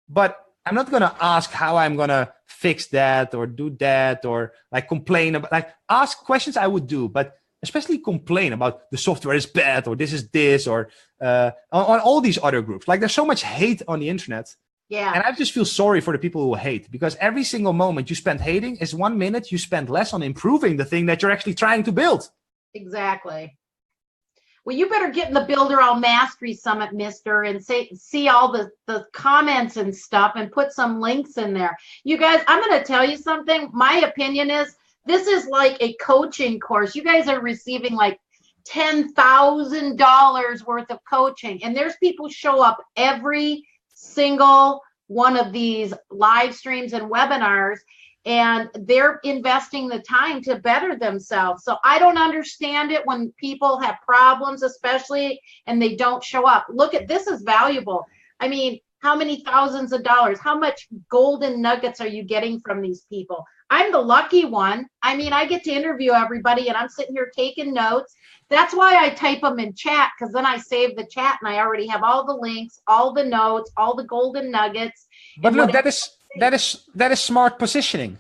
But I'm not going to ask how I'm going to fix that or do that, or like complain about, like, ask questions I would do, but especially complain about the software is bad or this, or on all these other groups. Like, there's so much hate on the internet. Yeah. And I just feel sorry for the people who hate, because every single moment you spend hating is 1 minute you spend less on improving the thing that you're actually trying to build. Exactly. Well, you better get in the Builder All Mastery Summit, mister, and see all the comments and stuff, and put some links in there. You guys, I'm going to tell you something. My opinion is this is like a coaching course. You guys are receiving like $10,000 worth of coaching. And there's people show up every single one of these live streams and webinars, and they're investing the time to better themselves. So I don't understand it when people have problems, especially, and they don't show up. Look at this, is valuable. I mean, how many thousands of dollars, how much golden nuggets are you getting from these people? I'm the lucky one. I mean, I get to interview everybody, and I'm sitting here taking notes. That's why I type them in chat, because then I save the chat and I already have all the links, all the notes, all the golden nuggets. But look, that is smart positioning.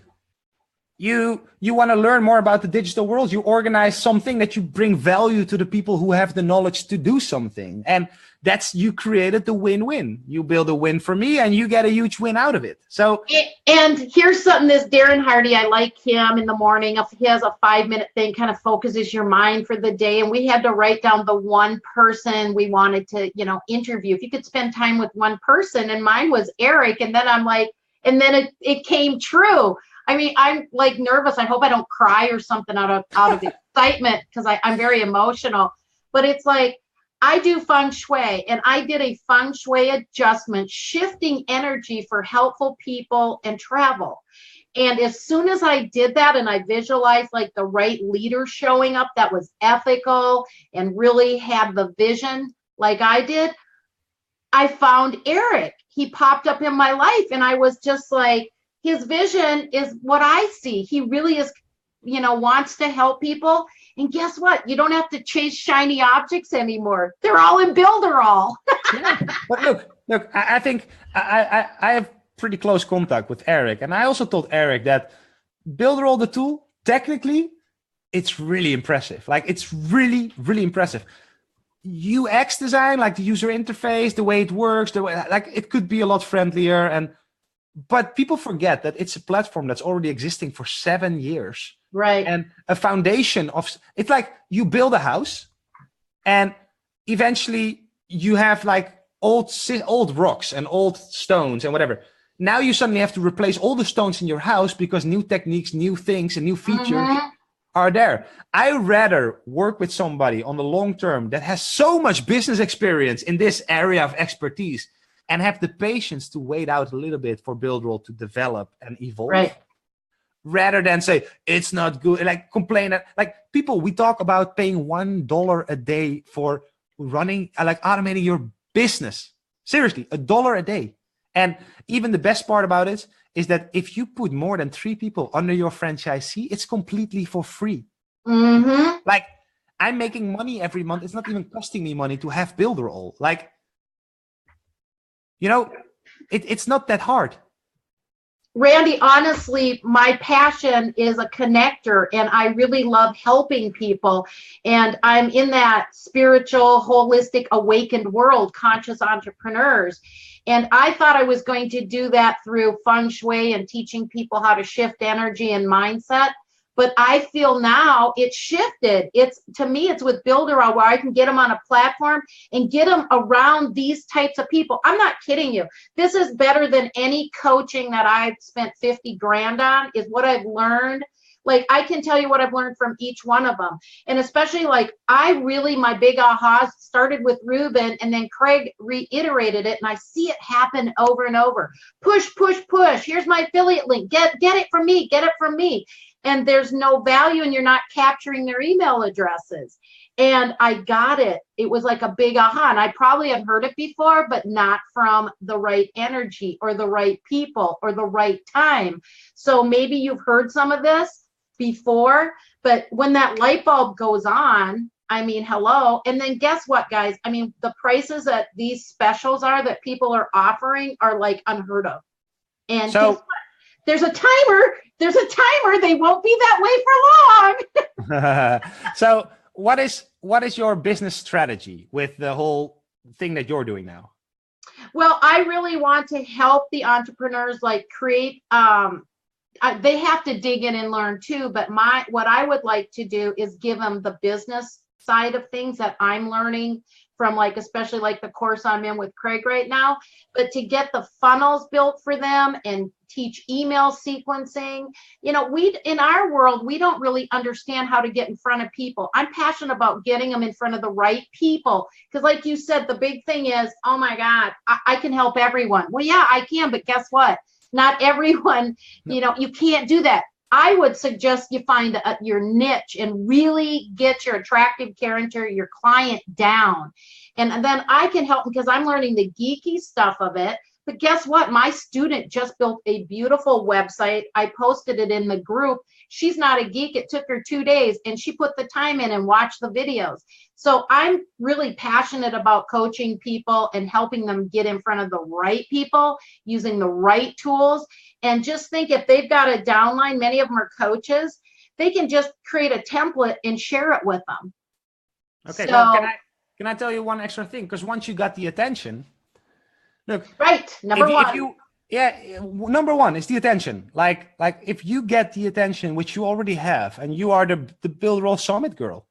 You want to learn more about the digital world. You organize something that you bring value to the people who have the knowledge to do something. And that's, you created the win-win. You build a win for me and you get a huge win out of it. So, and here's something, this Darren Hardy, I like him in the morning. He has a 5-minute thing, kind of focuses your mind for the day. And we had to write down the one person we wanted to, interview. If you could spend time with one person, and mine was Eric. And then I'm like, and then it came true. I mean, I'm like nervous. I hope I don't cry or something out of excitement, because I'm very emotional. But it's like, I do feng shui, and I did a feng shui adjustment, shifting energy for helpful people and travel. And as soon as I did that, and I visualized like the right leader showing up that was ethical and really had the vision like I did, I found Eric. He popped up in my life, and I was just like, his vision is what I see. He really is, wants to help people. And guess what? You don't have to chase shiny objects anymore. They're all in Builder All. yeah. But look, I think I have pretty close contact with Eric. And I also told Eric that Builder All, the tool, technically, it's really impressive. Like, it's really, really impressive. UX design, like the user interface, the way it works, like it could be a lot friendlier. But people forget that it's a platform that's already existing for 7 years. Right. And a foundation of, it's like you build a house and eventually you have like old rocks and old stones and whatever. Now you suddenly have to replace all the stones in your house because new techniques, new things, and new features are there. I rather work with somebody on the long term that has so much business experience in this area of expertise, and have the patience to wait out a little bit for Builderall to develop and evolve. Right. Rather than say, it's not good, like complain. Like, people, we talk about paying $1 a day for running, like automating your business. Seriously, $1 a day. And even the best part about it is that if you put more than 3 people under your franchisee, it's completely for free. Mm-hmm. Like, I'm making money every month. It's not even costing me money to have Builderall. Like, it's not that hard. Randy, honestly, my passion is a connector, and I really love helping people. And I'm in that spiritual, holistic, awakened world, conscious entrepreneurs. And I thought I was going to do that through feng shui and teaching people how to shift energy and mindset. But I feel now it's shifted. It's, to me, it's with Builderall, where I can get them on a platform and get them around these types of people. I'm not kidding you. This is better than any coaching that I've spent 50 grand on, is what I've learned. Like, I can tell you what I've learned from each one of them. And especially, like, my big ahas started with Ruben, and then Craig reiterated it, and I see it happen over and over. Push, push, push. Here's my affiliate link. Get it from me. Get it from me. And there's no value, and you're not capturing their email addresses. And I got it. It was like a big aha. And I probably have heard it before, but not from the right energy or the right people or the right time. So maybe you've heard some of this before, but when that light bulb goes on, I mean, hello. And then guess what, guys? I mean, the prices that these specials are that people are offering are like unheard of. And so, guess what? There's a timer. They won't be that way for long. So what is your business strategy with the whole thing that you're doing now? Well, I really want to help the entrepreneurs, like, create, they have to dig in and learn too, but what I would like to do is give them the business side of things that I'm learning from, like, especially like the course I'm in with Craig right now, but to get the funnels built for them and teach email sequencing. You know, in our world, we don't really understand how to get in front of people. I'm passionate about getting them in front of the right people, because like you said, the big thing is, oh my God, I can help everyone. Well, yeah, I can, but guess what? Not everyone, you know, you can't do that. I would suggest you find your niche and really get your attractive character, your client down. And then I can help, because I'm learning the geeky stuff of it. But guess what? My student just built a beautiful website. I posted it in the group. She's not a geek. It took her 2 days, and she put the time in and watched the videos. So I'm really passionate about coaching people and helping them get in front of the right people using the right tools. And just think, if they've got a downline, many of them are coaches, they can just create a template and share it with them. Okay, so, well, can I tell you one extra thing? Because once you got the attention, look, right, number one is the attention. Like if you get the attention, which you already have, and you are the Builderall Summit girl.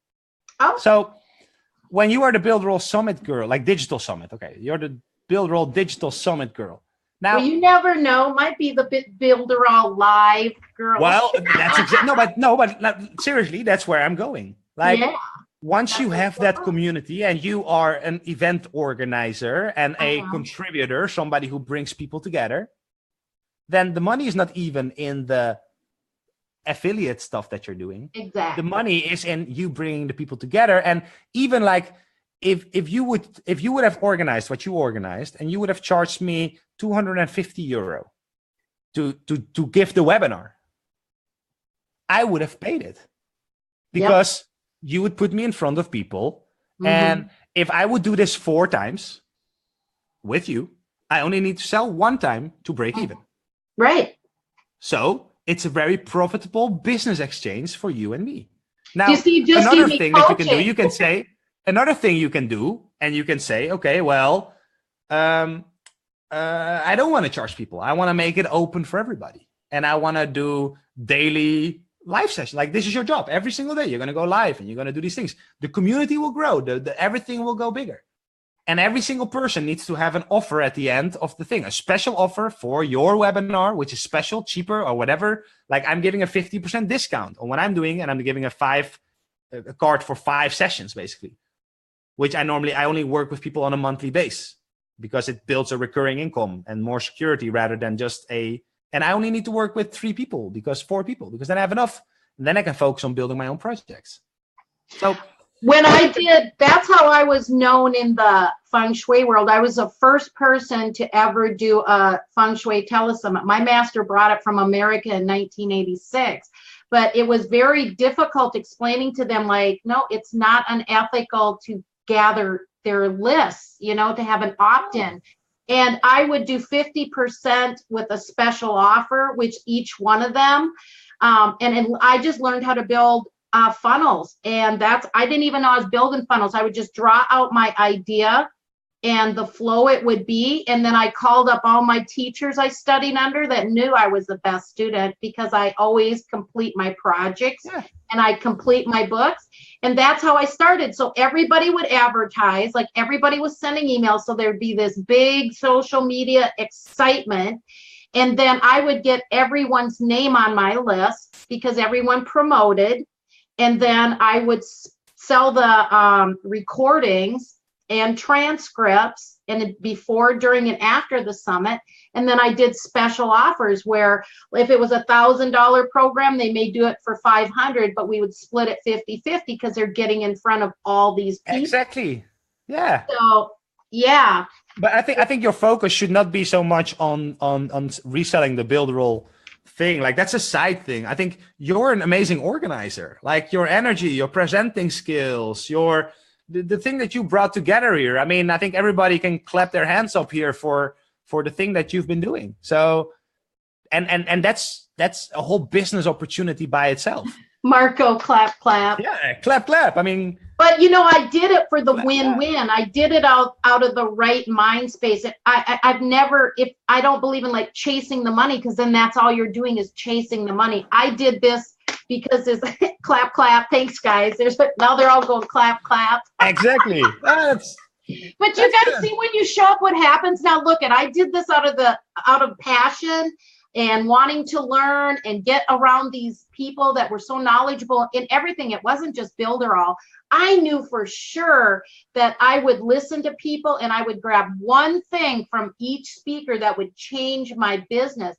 Oh. So when you are the Builderall Summit girl, like digital summit, okay, you're the Builderall Digital Summit girl. Now, well, you never know. Might be the Builderall Live girl. Well, that's exactly but seriously, that's where I'm going. Like, yeah. Once you have that community and you are an event organizer and a contributor, somebody who brings people together, then the money is not even in the affiliate stuff that you're doing. Exactly. The money is in you bringing the people together. And even like if you would have organized what you organized, and you would have charged me €250 to give the webinar, I would have paid it, because you would put me in front of people. And if I would do this 4 times with you, I only need to sell 1 time to break even. Right. So it's a very profitable business exchange for you and me. Now, another thing that you can do, and you can say, okay, well, I don't want to charge people. I want to make it open for everybody. And I want to do daily live session. Like, this is your job. Every single day you're going to go live and you're going to do these things. The community will grow. Everything will go bigger. And every single person needs to have an offer at the end of the thing, a special offer for your webinar, which is special, cheaper, or whatever. Like, I'm giving a 50% discount on what I'm doing, and I'm giving a card for 5 sessions, basically, which I only work with people on a monthly base, because it builds a recurring income and more security rather than just and I only need to work with 4 people, because then I have enough, and then I can focus on building my own projects. So when that's how I was known in the Feng Shui world. I was the first person to ever do a Feng Shui telesummit. My master brought it from America in 1986, but it was very difficult explaining to them, like, no, it's not unethical to gather their lists, to have an opt-in. And I would do 50% with a special offer, which each one of them. And I just learned how to build funnels. And I didn't even know I was building funnels. I would just draw out my idea and the flow it would be. And then I called up all my teachers I studied under that knew I was the best student, because I always complete my projects and I complete my books. And that's how I started. So everybody would advertise, like everybody was sending emails. So there'd be this big social media excitement. And then I would get everyone's name on my list because everyone promoted. And then I would sell the recordings and transcripts, and before, during, and after the summit. And then I did special offers where if it was $1,000 program, they may do it for 500, but we would split it 50-50 because they're getting in front of all these people. Exactly. Yeah. So yeah. But I think your focus should not be so much on reselling the Builderall thing. Like, that's a side thing. I think you're an amazing organizer. Like, your energy, your presenting skills, the thing that you brought together here. I mean, I think everybody can clap their hands up here for the thing that you've been doing. So, and that's a whole business opportunity by itself. Marco, clap, clap. Yeah, clap, clap. I mean, but you know, I did it for the win-win. I did it out of the right mind space. I've never, if I don't believe in like chasing the money, because then that's all you're doing is chasing the money. I did this because it's clap, clap. Thanks, guys. Now they're all going clap, clap. Exactly. But you guys see when you show up, what happens. Now look, I did this out of passion and wanting to learn and get around these people that were so knowledgeable in everything. It wasn't just Builderall. I knew for sure that I would listen to people and I would grab one thing from each speaker that would change my business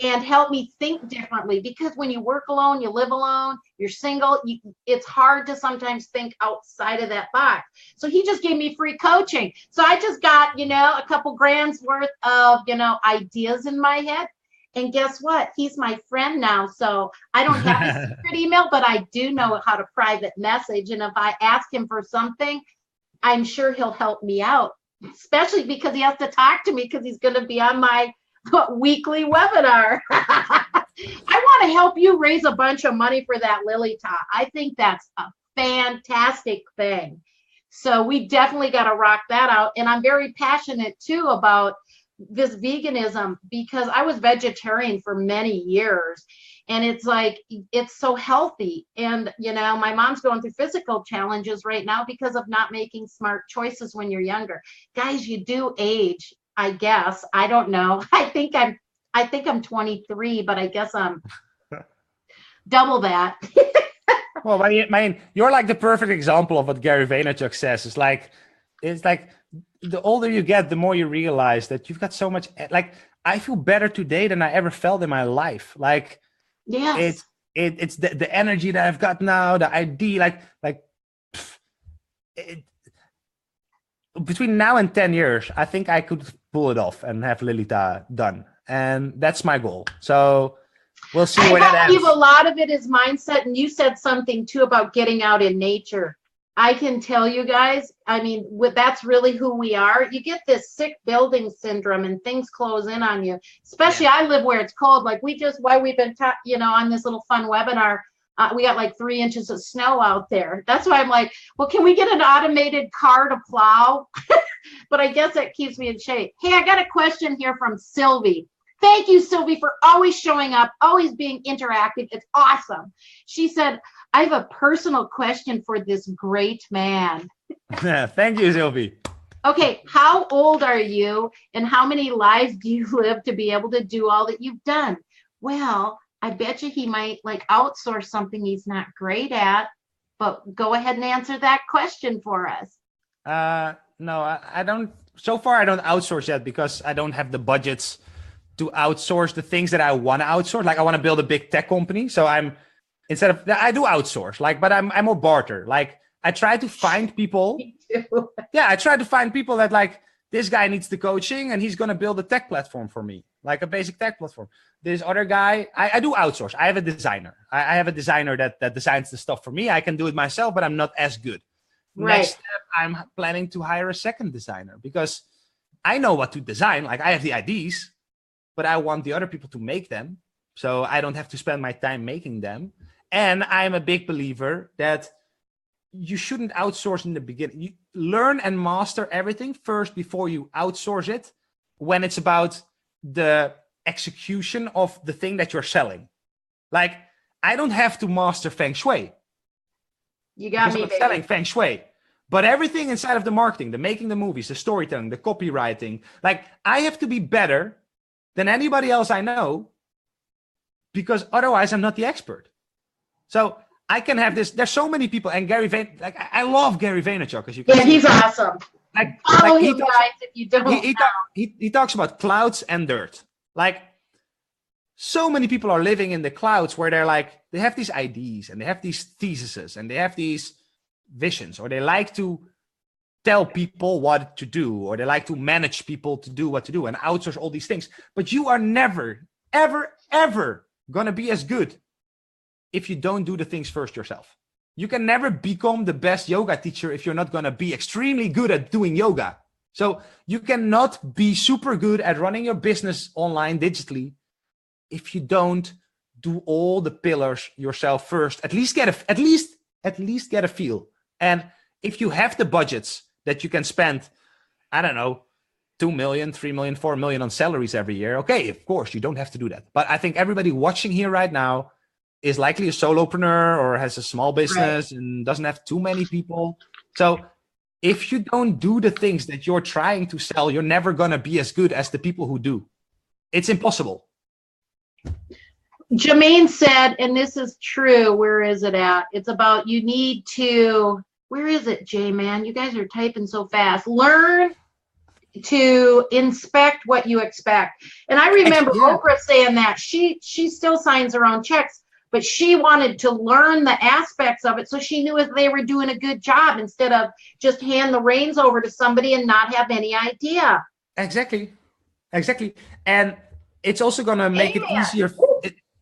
and help me think differently. Because when you work alone, you live alone, you're single, it's hard to sometimes think outside of that box. So he just gave me free coaching. So I just got, a couple grand's worth of, ideas in my head. And guess what? He's my friend now. So I don't have a secret email, but I do know how to private message. And if I ask him for something, I'm sure he'll help me out, especially because he has to talk to me because he's going to be on my weekly webinar. I want to help you raise a bunch of money for that Lily Talk. I think that's a fantastic thing. So we definitely got to rock that out. And I'm very passionate too about this veganism, because I was vegetarian for many years, and it's like, it's so healthy. And my mom's going through physical challenges right now because of not making smart choices when you're younger. Guys, you do age, I guess. I don't know. I think I'm 23, but I guess I'm double that. Well, I mean, you're like the perfect example of what Gary Vaynerchuk says. It's like the older you get, the more you realize that you've got so much. Like, I feel better today than I ever felt in my life. Like, yes, it's the energy that I've got now, the idea, between now and 10 years, I think I could pull it off and have Lilita done. And that's my goal. So we'll see where that ends. I believe a lot of it is mindset. And you said something too about getting out in nature. I can tell you guys, I mean, that's really who we are. You get this sick building syndrome and things close in on you. Especially, I live where it's cold. Like while we've been, on this little fun webinar, we got like 3 inches of snow out there. That's why I'm like, well, can we get an automated car to plow? But I guess that keeps me in shape. Hey, I got a question here from Sylvie. Thank you, Sylvie, for always showing up, always being interactive. It's awesome. She said, I have a personal question for this great man. Thank you, Sylvie. Okay, how old are you and how many lives do you live to be able to do all that you've done? Well, I bet you he might outsource something he's not great at, but go ahead and answer that question for us. No, I don't. So far, I don't outsource yet because I don't have the budgets to outsource the things that I want to outsource. Like, I want to build a big tech company. So I do outsource, but I'm more barter. Like, I try to find people. Yeah, I try to find people that this guy needs the coaching and he's going to build a tech platform for me, like a basic tech platform. This other guy, I do outsource. I have a designer. I have a designer that designs the stuff for me. I can do it myself, but I'm not as good. Right. Next step, I'm planning to hire a second designer because I know what to design. Like, I have the ideas, but I want the other people to make them. So I don't have to spend my time making them. And I'm a big believer that you shouldn't outsource in the beginning. You learn and master everything first before you outsource it when it's about the execution of the thing that you're selling. Like, I don't have to master feng shui. You got me, I'm baby. selling feng shui. But everything inside of the marketing, the making the movies, the storytelling, the copywriting, like, I have to be better than anybody else I know, because otherwise I'm not the expert. So I can have this. There's so many people, and Gary Vaynerchuk, like, I love Gary Vaynerchuk, as you can see. He's awesome. Follow him, guys, if you don't he talks about clouds and dirt. Like, so many people are living in the clouds where they're like, they have these ideas and they have these theses and they have these visions, or they like to tell people what to do, or they like to manage people to do what to do and outsource all these things. But you are never, ever, ever going to be as good if you don't do the things first yourself. You can never become the best yoga teacher if you're not going to be extremely good at doing yoga. So you cannot be super good at running your business online digitally if you don't do all the pillars yourself first. At least get a feel. And if you have the budgets that you can spend, I don't know, 2 million, 3 million, 4 million on salaries every year, okay, of course, you don't have to do that. But I think everybody watching here right now is likely a solopreneur or has a small business and doesn't have too many people. So if you don't do the things that you're trying to sell, you're never going to be as good as the people who do. It's impossible. Jermaine said, and this is true, where is it at? It's about, you need to, where is it, J-Man? You guys are typing so fast. Learn to inspect what you expect. And I remember Oprah saying that she still signs her own checks, but she wanted to learn the aspects of it so she knew if they were doing a good job, instead of just hand the reins over to somebody and not have any idea. Exactly. And it's also going to make it easier.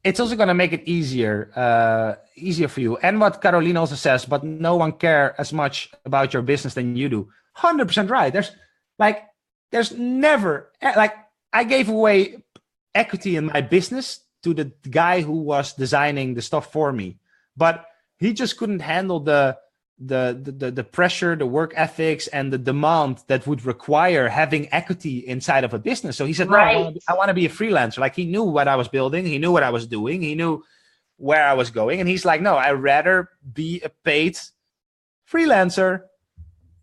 It's also going to make it easier for you. And what Caroline also says, but no one cares as much about your business than you do. 100% right. There's never, like, I gave away equity in my business to the guy who was designing the stuff for me, but he just couldn't handle the pressure, the work ethics, and the demand that would require having equity inside of a business. So he said, no, I want to be a freelancer. Like, he knew what I was building. He knew what I was doing. He knew where I was going. And he's like, no, I'd rather be a paid freelancer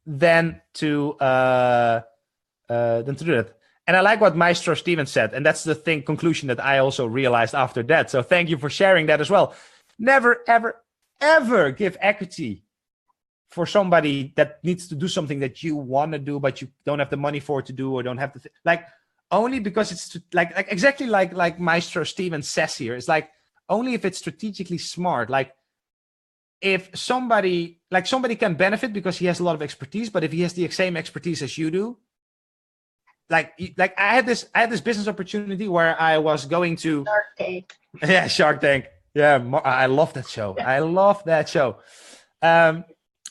than to do that. And I like what Maestro Steven said. And that's the conclusion that I also realized after that. So thank you for sharing that as well. Never, ever, ever give equity for somebody that needs to do something that you want to do, but you don't have the money for it to do, or don't have the only because it's like exactly like Maestro Steven says here. It's like, only if it's strategically smart. Like, if somebody can benefit because he has a lot of expertise, but if he has the same expertise as you do, like I had this business opportunity where I was going to Shark Tank. Yeah, Shark Tank. Yeah, I love that show. I love that show. I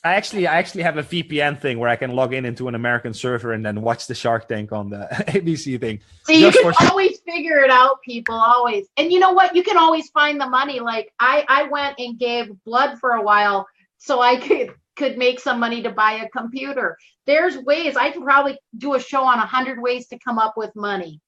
actually have a VPN thing where I can log into an American server and then watch the Shark Tank on the ABC thing. So you can always figure it out, people, always. And you know what? You can always find the money. Like, I went and gave blood for a while so I could make some money to buy a computer. There's ways. I can probably do a show on 100 ways to come up with money.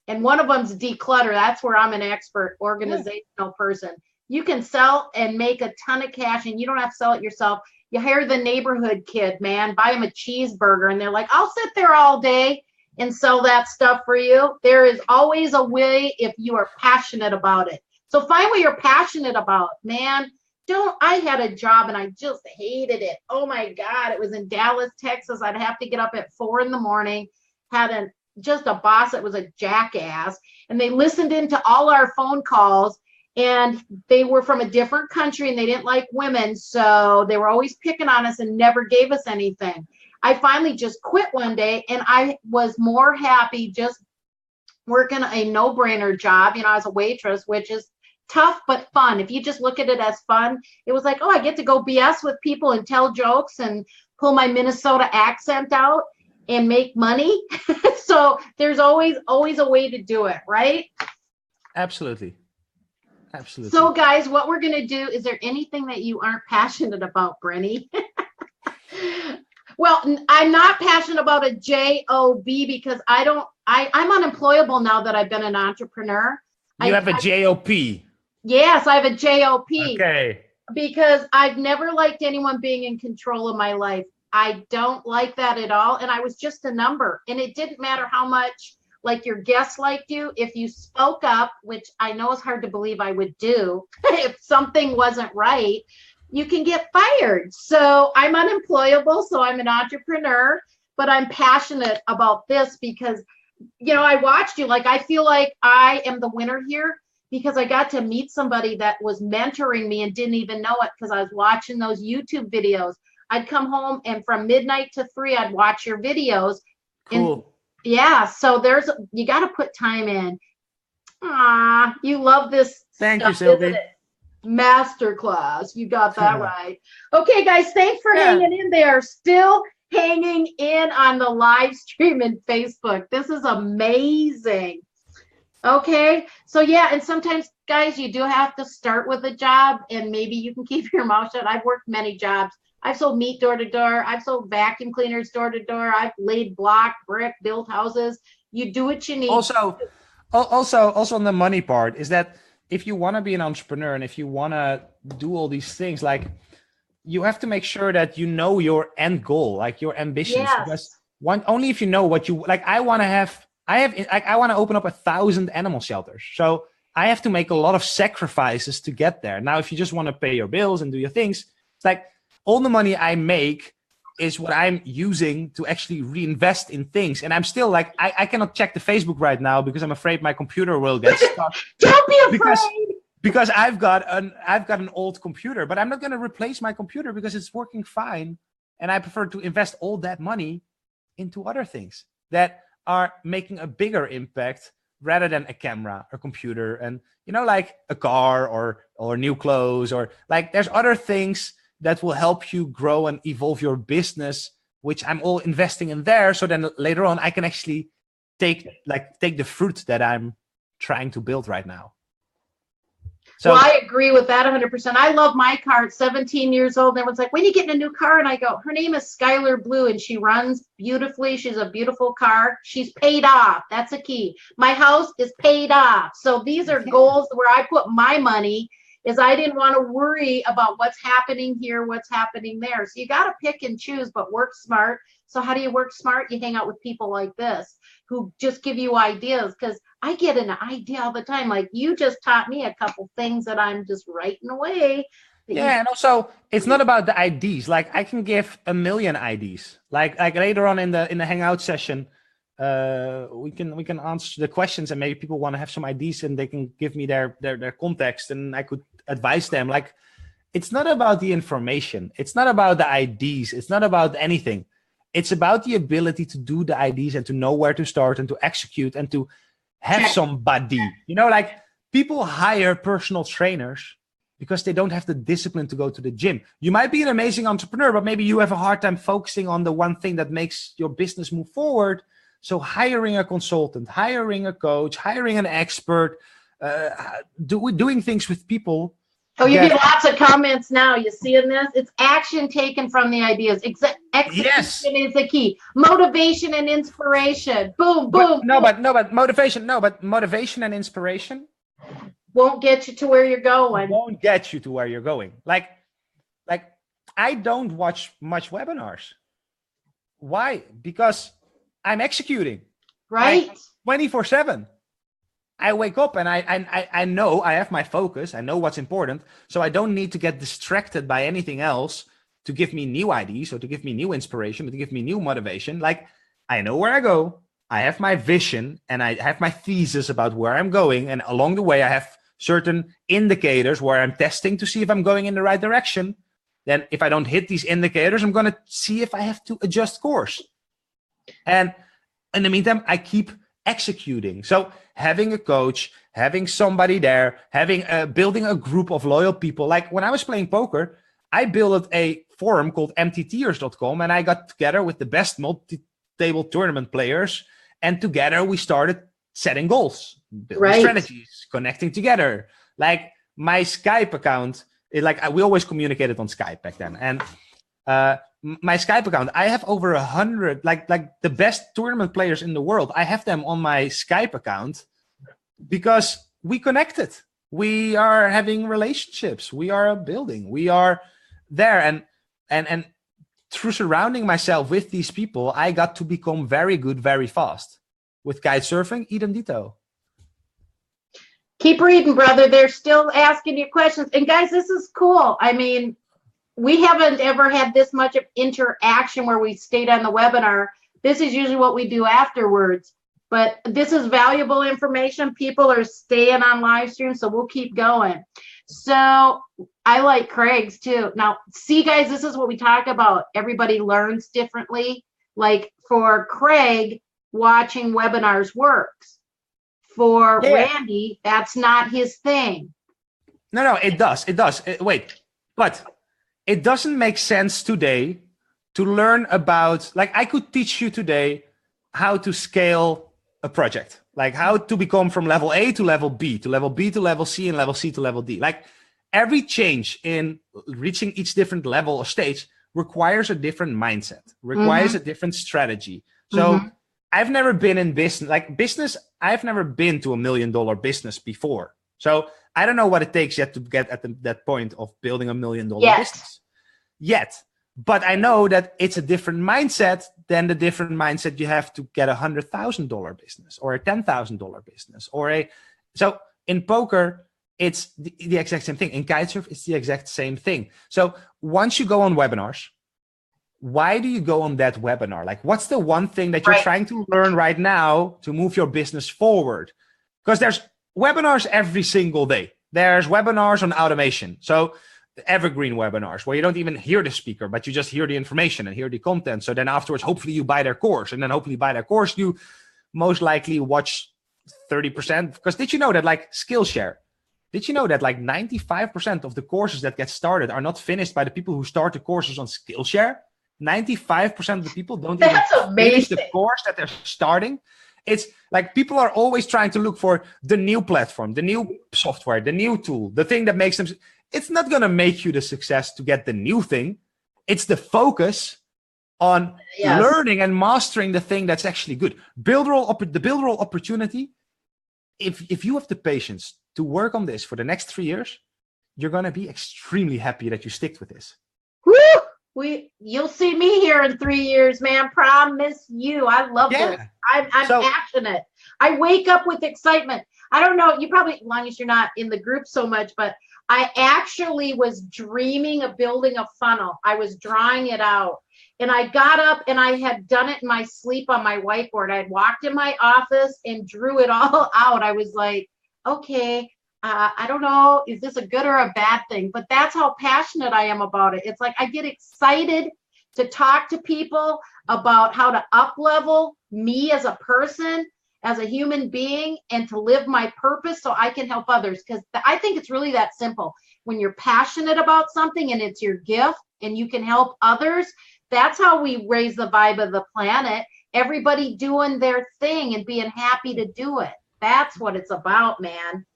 And one of them's declutter. That's where I'm an expert, organizational person. You can sell and make a ton of cash, and you don't have to sell it yourself. You hire the neighborhood kid, man, buy them a cheeseburger, and they're like, I'll sit there all day and sell that stuff for you. There is always a way if you are passionate about it. So find what you're passionate about, man. I had a job and I just hated it. Oh my God. It was in Dallas, Texas. I'd have to get up at 4 a.m. Had just a boss that was a jackass, and they listened into all our phone calls, and they were from a different country and they didn't like women. So they were always picking on us and never gave us anything. I finally just quit one day, and I was more happy just working a no-brainer job, as a waitress, which is tough but fun. If you just look at it as fun, it was like, oh, I get to go BS with people and tell jokes and pull my Minnesota accent out and make money. So there's always a way to do it, right? Absolutely. Absolutely. So guys, what we're going to do, is there anything that you aren't passionate about, Brenny? Well, I'm not passionate about a job because I'm unemployable now that I've been an entrepreneur. You have a job. Yes, I have a job. Okay. Because I've never liked anyone being in control of my life. I don't like that at all. And I was just a number. And it didn't matter how much like your guests liked you. If you spoke up, which I know is hard to believe I would do, if something wasn't right, you can get fired. So I'm unemployable. So I'm an entrepreneur, but I'm passionate about this because, you know, I watched you. Like, I feel like I am the winner here because I got to meet somebody that was mentoring me and didn't even know it because I was watching those YouTube videos. I'd come home and from midnight to 3, I'd watch your videos. Cool. And yeah, so you got to put time in. You love this. Thank stuff, you, Sylvie. isn't it? Masterclass. You got that right. Okay, guys, thanks for hanging in there. Still hanging in on the live stream in Facebook. This is amazing. Okay, so yeah, and sometimes, guys, you do have to start with a job and maybe you can keep your mouth shut. I've worked many jobs. I've sold meat door to door. I've sold vacuum cleaners door to door. I've laid block, brick, built houses. You do what you need. Also on the money part is that if you want to be an entrepreneur and if you want to do all these things, like you have to make sure that you know your end goal, like your ambitions. Yes. Because only if you know what you like, I want to open up 1,000 animal shelters. So I have to make a lot of sacrifices to get there. Now, if you just want to pay your bills and do your things, it's like all the money I make is what I'm using to actually reinvest in things. And I'm still like, I cannot check the Facebook right now because I'm afraid my computer will get stuck. Don't be afraid. Because I've got an old computer, but I'm not going to replace my computer because it's working fine. And I prefer to invest all that money into other things that are making a bigger impact rather than a camera, a computer, and, you know, like a car or new clothes, or like there's other things that will help you grow and evolve your business, which I'm all investing in there. So then later on, I can actually take the fruit that I'm trying to build right now. So well, I agree with that 100%. I love my car. At 17 years old, and everyone's like, when are you getting a new car? And I go, her name is Skylar Blue, and she runs beautifully. She's a beautiful car. She's paid off. That's a key. My house is paid off. So these are goals where I put my money. Is I didn't want to worry about what's happening here, what's happening there. So you got to pick and choose, but work smart. So how do you work smart? You hang out with people like this who just give you ideas, because I get an idea all the time. Like you just taught me a couple things that I'm just writing away. Yeah, and also it's not about the IDs. Like I can give 1,000,000 IDs. Like later on in the hangout session, we can answer the questions, and maybe people want to have some IDs and they can give me their context and I could advise them. Like it's not about the information, it's not about the IDs, it's not about anything. It's about the ability to do the IDs and to know where to start and to execute and to have somebody, you know, like people hire personal trainers because they don't have the discipline to go to the gym. You might be an amazing entrepreneur, but maybe you have a hard time focusing on the one thing that makes your business move forward. So hiring a consultant, hiring a coach, hiring an expert, doing things with people. Oh, you get lots of comments now. You seeing this? It's action taken from the ideas. Execution is the key. Motivation and inspiration. Boom, boom. But motivation and inspiration won't get you to where you're going. Won't get you to where you're going. Like I don't watch much webinars. Why? Because I'm executing. Right. 24/7. I wake up and I know I have my focus. I know what's important. So I don't need to get distracted by anything else to give me new ideas or to give me new inspiration, or to give me new motivation. Like I know where I go. I have my vision and I have my thesis about where I'm going. And along the way, I have certain indicators where I'm testing to see if I'm going in the right direction. Then if I don't hit these indicators, I'm going to see if I have to adjust course. And in the meantime, I keep executing. So having a coach, having somebody there, building a group of loyal people. Like when I was playing poker, I built a forum called mttiers.com, and I got together with the best multi-table tournament players, and together we started setting goals, building strategies, connecting together. Like my Skype account, we always communicated on Skype back then. And my Skype account, I have over 100, like the best tournament players in the world. I have them on my Skype account because we connected. We are having relationships. We are building. We are there. And through surrounding myself with these people, I got to become very good very fast. With kite surfing, idem dito. Keep reading, brother. They're still asking you questions. And guys, this is cool. I mean, we haven't ever had this much of interaction where we stayed on the webinar. This is usually what we do afterwards, but this is valuable information. People are staying on live stream, so we'll keep going. So I like Craig's too. Now, see guys, this is what we talk about. Everybody learns differently. Like for Craig, watching webinars works. For Randy, that's not his thing. No, it does. It does. Wait, but it doesn't make sense today to learn about, like I could teach you today how to scale a project, like how to become from level A to level B, to level B to level C, and level C to level D. Like every change in reaching each different level or stage requires a different mindset, requires a different strategy. So I've never been in business, I've never been to $1 million business before. So I don't know what it takes yet to get at that point of building $1 million business yet. But I know that it's a different mindset than the different mindset you have to get $100,000 business or a $10,000 business so in poker, it's the exact same thing. In kitesurf, it's the exact same thing. So once you go on webinars, why do you go on that webinar? Like, what's the one thing that you're trying to learn right now to move your business forward? Because there's webinars every single day. There's webinars on automation. So evergreen webinars where you don't even hear the speaker, but you just hear the information and hear the content. So then afterwards, hopefully you buy their course, and then hopefully by their course, you most likely watch 30%. Because did you know that like Skillshare, did you know that like 95% of the courses that get started are not finished by the people who start the courses on Skillshare? 95% of the people don't even finish the course that they're starting. It's like people are always trying to look for the new platform, the new software, the new tool, the thing that makes them. It's not going to make you the success to get the new thing. It's the focus on learning and mastering the thing that's actually good. The build role opportunity. If you have the patience to work on this for the next 3 years, you're going to be extremely happy that you stick with this. Woo! You'll see me here in 3 years, man. Promise you. I love this. I'm passionate. I wake up with excitement. I don't know. You probably, as long as you're not in the group so much, but I actually was dreaming of building a funnel. I was drawing it out. And I got up and I had done it in my sleep on my whiteboard. I had walked in my office and drew it all out. I was like, okay, I don't know, is this a good or a bad thing? But that's how passionate I am about it. It's like I get excited to talk to people about how to up-level me as a person, as a human being, and to live my purpose so I can help others. Because I think it's really that simple. When you're passionate about something and it's your gift and you can help others, that's how we raise the vibe of the planet. Everybody doing their thing and being happy to do it. That's what it's about, man.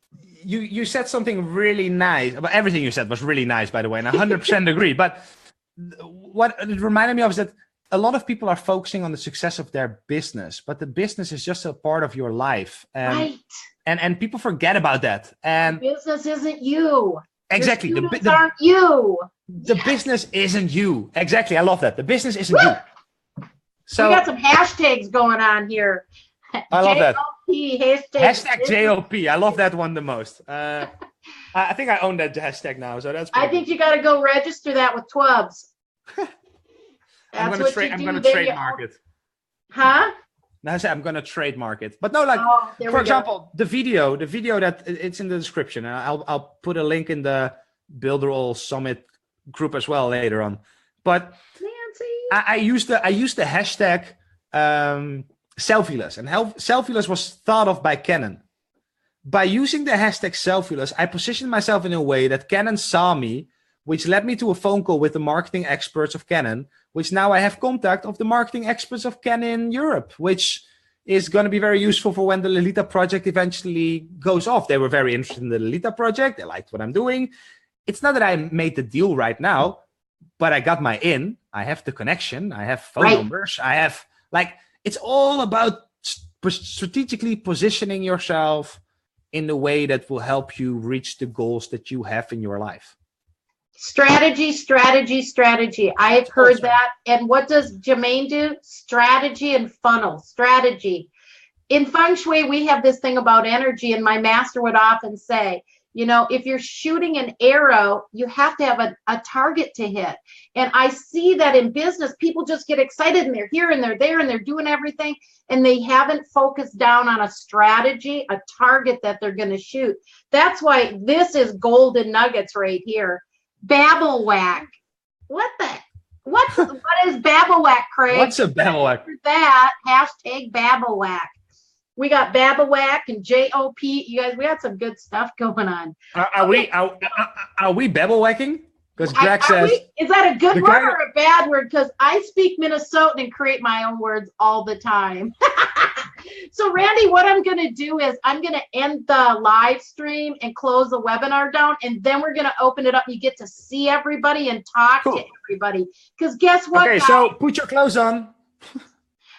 You said something really nice. But everything you said was really nice, by the way, and I 100% agree. But what it reminded me of is that a lot of people are focusing on the success of their business, but the business is just a part of your life. And people forget about that. And business isn't you. Exactly. The students aren't you. The business isn't you. Exactly. I love that. The business isn't you. So we got some hashtags going on here. I love that. Hashtag JOP. I love that one the most. I think I own that hashtag now, so that's. I think you got to go register that with Twubs. I'm going to trademark it. Huh? No, I said I'm going to trademark it. But no, like for example, the video that it's in the description, and I'll put a link in the Builder All Summit group as well later on. But I used the hashtag selfieless, and selfieless was thought of by Canon. By using the hashtag selfieless, I positioned myself in a way that Canon saw me, which led me to a phone call with the marketing experts of Canon, which now I have contact of the marketing experts of Canon Europe, which is going to be very useful for when the Lolita project eventually goes off. They were very interested in the Lolita project. They liked what I'm doing. It's not that I made the deal right now, but I got my in. I have the connection. I have phone numbers. I have, like, it's all about strategically positioning yourself in the way that will help you reach the goals that you have in your life. Strategy, strategy, strategy. I've heard that. And what does Jermaine do? Strategy and funnel. Strategy. In Feng Shui, we have this thing about energy, and my master would often say, you know, if you're shooting an arrow, you have to have a target to hit. And I see that in business, people just get excited and they're here and they're there and they're doing everything, and they haven't focused down on a strategy, a target that they're going to shoot. That's why this is golden nuggets right here. Babble whack. What is babble whack, Craig? What's a babble whack? That hashtag babble whack. We got Babawhack and JOP. You guys, we got some good stuff going on. Are we babble whacking? Because Greg says, is that a good word or a bad word? Because I speak Minnesotan and create my own words all the time. So Randy, what I'm going to do is I'm going to end the live stream and close the webinar down, and then we're going to open it up. You get to see everybody and talk to everybody. Because guess what? Okay, guys? So put your clothes on.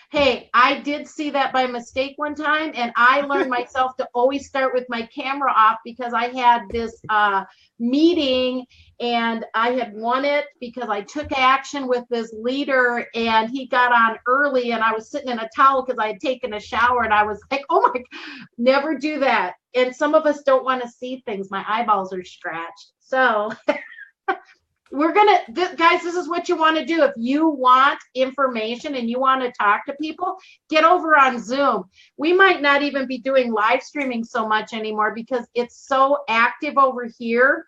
Hey, I did see that by mistake one time, and I learned myself to always start with my camera off because I had this meeting and I had won it because I took action with this leader, and he got on early and I was sitting in a towel because I had taken a shower, and I was like, oh my, never do that. And some of us don't want to see things. My eyeballs are scratched. So we're gonna, guys, this is what you want to do. If you want information and you want to talk to people, get over on Zoom. We might not even be doing live streaming so much anymore because it's so active over here.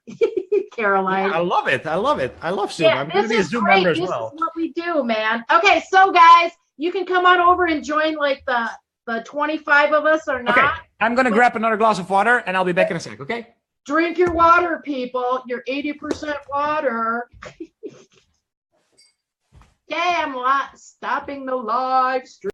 Caroline. Yeah, I love it. I love it. I love Zoom. I'm going to be a Zoom member as well. This is what we do, man. Okay, so guys, you can come on over and join like the 25 of us or not. Okay, I'm going to grab another glass of water and I'll be back in a sec, okay? Drink your water, people. You're 80% water. Okay, I'm stopping the live stream.